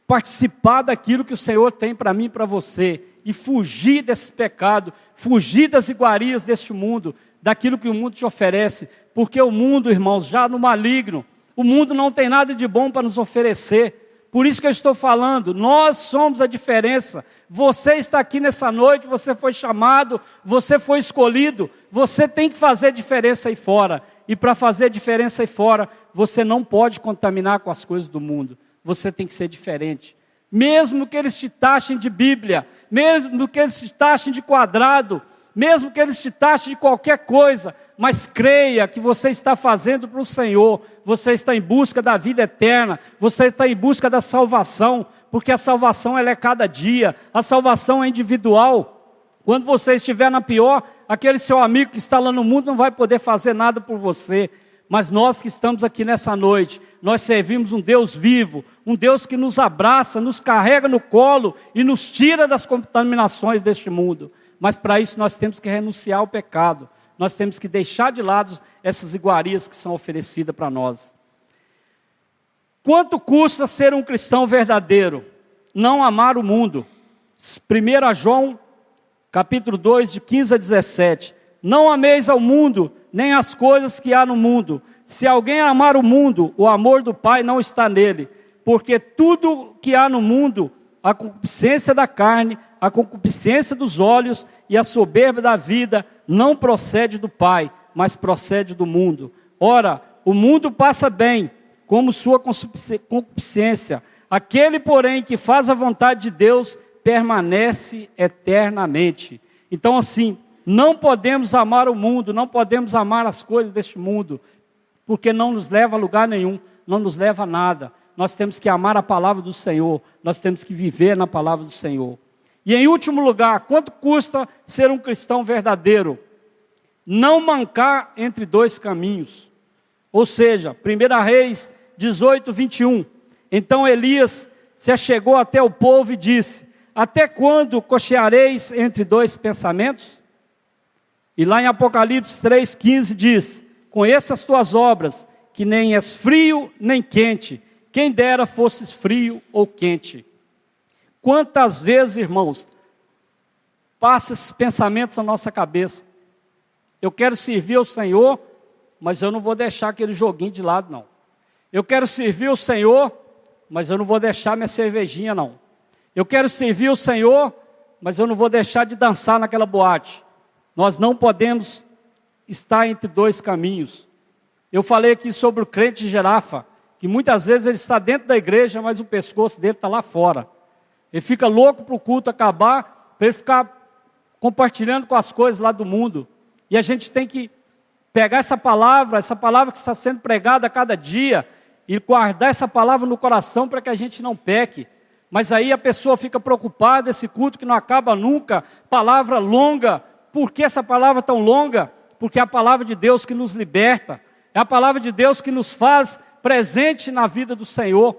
participar daquilo que o Senhor tem para mim e para você. E fugir desse pecado, fugir das iguarias deste mundo, daquilo que o mundo te oferece. Porque o mundo, irmãos, já no maligno, o mundo não tem nada de bom para nos oferecer. Por isso que eu estou falando, nós somos a diferença. Você está aqui nessa noite, você foi chamado, você foi escolhido, você tem que fazer diferença aí fora. E para fazer diferença aí fora, você não pode contaminar com as coisas do mundo. Você tem que ser diferente. Mesmo que eles te taxem de Bíblia, mesmo que eles te taxem de quadrado, mesmo que eles te taxem de qualquer coisa, mas creia que você está fazendo para o Senhor, você está em busca da vida eterna, você está em busca da salvação, porque a salvação ela é cada dia, a salvação é individual. Quando você estiver na pior, aquele seu amigo que está lá no mundo não vai poder fazer nada por você, mas nós que estamos aqui nessa noite, nós servimos um Deus vivo, um Deus que nos abraça, nos carrega no colo e nos tira das contaminações deste mundo. Mas para isso nós temos que renunciar ao pecado. Nós temos que deixar de lado essas iguarias que são oferecidas para nós. Quanto custa ser um cristão verdadeiro? Não amar o mundo. 1 João, capítulo 2, de 15 a 17. Não ameis ao mundo, nem as coisas que há no mundo. Se alguém amar o mundo, o amor do Pai não está nele. Porque tudo que há no mundo, a concupiscência da carne, a concupiscência dos olhos e a soberba da vida, não procede do Pai, mas procede do mundo. Ora, o mundo passa bem, como sua concupiscência. Aquele, porém, que faz a vontade de Deus, permanece eternamente. Então, assim, não podemos amar o mundo, não podemos amar as coisas deste mundo, porque não nos leva a lugar nenhum, não nos leva a nada. Nós temos que amar a palavra do Senhor, nós temos que viver na palavra do Senhor. E em último lugar, quanto custa ser um cristão verdadeiro? Não mancar entre 2 caminhos. Ou seja, 1 Reis 18, 21. Então Elias se achegou até o povo e disse: até quando cocheareis entre 2 pensamentos? E lá em Apocalipse 3,15 diz: conheça as tuas obras, que nem és frio nem quente. Quem dera fosses frio ou quente. Quantas vezes, irmãos, passa esses pensamentos na nossa cabeça? Eu quero servir ao Senhor, mas eu não vou deixar aquele joguinho de lado, não. Eu quero servir o Senhor, mas eu não vou deixar minha cervejinha, não. Eu quero servir o Senhor, mas eu não vou deixar de dançar naquela boate. Nós não podemos estar entre dois caminhos. Eu falei aqui sobre o crente girafa, que muitas vezes ele está dentro da igreja, mas o pescoço dele está lá fora. Ele fica louco para o culto acabar, para ele ficar compartilhando com as coisas lá do mundo. E a gente tem que pegar essa palavra que está sendo pregada a cada dia, e guardar essa palavra no coração para que a gente não peque. Mas aí a pessoa fica preocupada, esse culto que não acaba nunca, palavra longa. Por que essa palavra tão longa? Porque é a palavra de Deus que nos liberta, é a palavra de Deus que nos faz presente na vida do Senhor.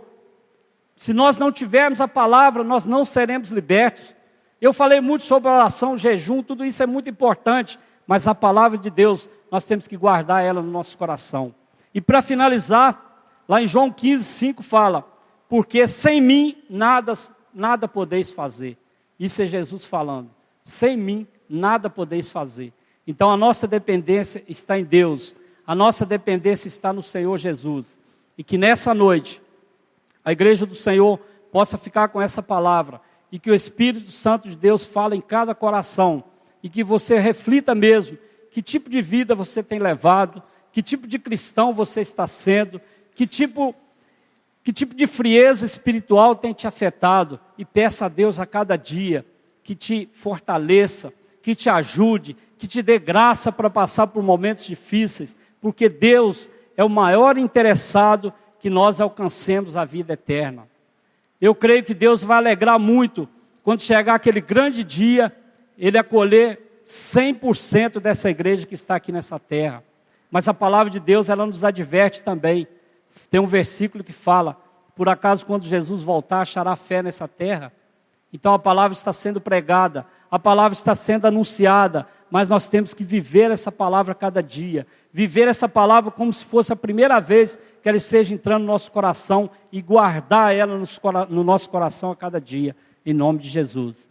Se nós não tivermos a palavra, nós não seremos libertos. Eu falei muito sobre oração, jejum, tudo isso é muito importante, mas a palavra de Deus, nós temos que guardar ela no nosso coração. E para finalizar, lá em João 15:5 fala: porque sem mim nada podeis fazer. Isso é Jesus falando. Sem mim nada podeis fazer. Então a nossa dependência está em Deus. A nossa dependência está no Senhor Jesus. E que nessa noite, a igreja do Senhor possa ficar com essa palavra. E que o Espírito Santo de Deus fale em cada coração. E que você reflita mesmo que tipo de vida você tem levado, que tipo de cristão você está sendo, que tipo de frieza espiritual tem te afetado. E peça a Deus a cada dia que te fortaleça, que te ajude, que te dê graça para passar por momentos difíceis, porque Deus é o maior interessado que nós alcancemos a vida eterna. Eu creio que Deus vai alegrar muito quando chegar aquele grande dia, Ele acolher 100% dessa igreja que está aqui nessa terra. Mas a palavra de Deus, ela nos adverte também. Tem um versículo que fala: por acaso quando Jesus voltar, achará fé nessa terra? Então a palavra está sendo pregada, a palavra está sendo anunciada, mas nós temos que viver essa palavra cada dia. Viver essa palavra como se fosse a primeira vez que ela esteja entrando no nosso coração e guardar ela no nosso coração a cada dia, em nome de Jesus.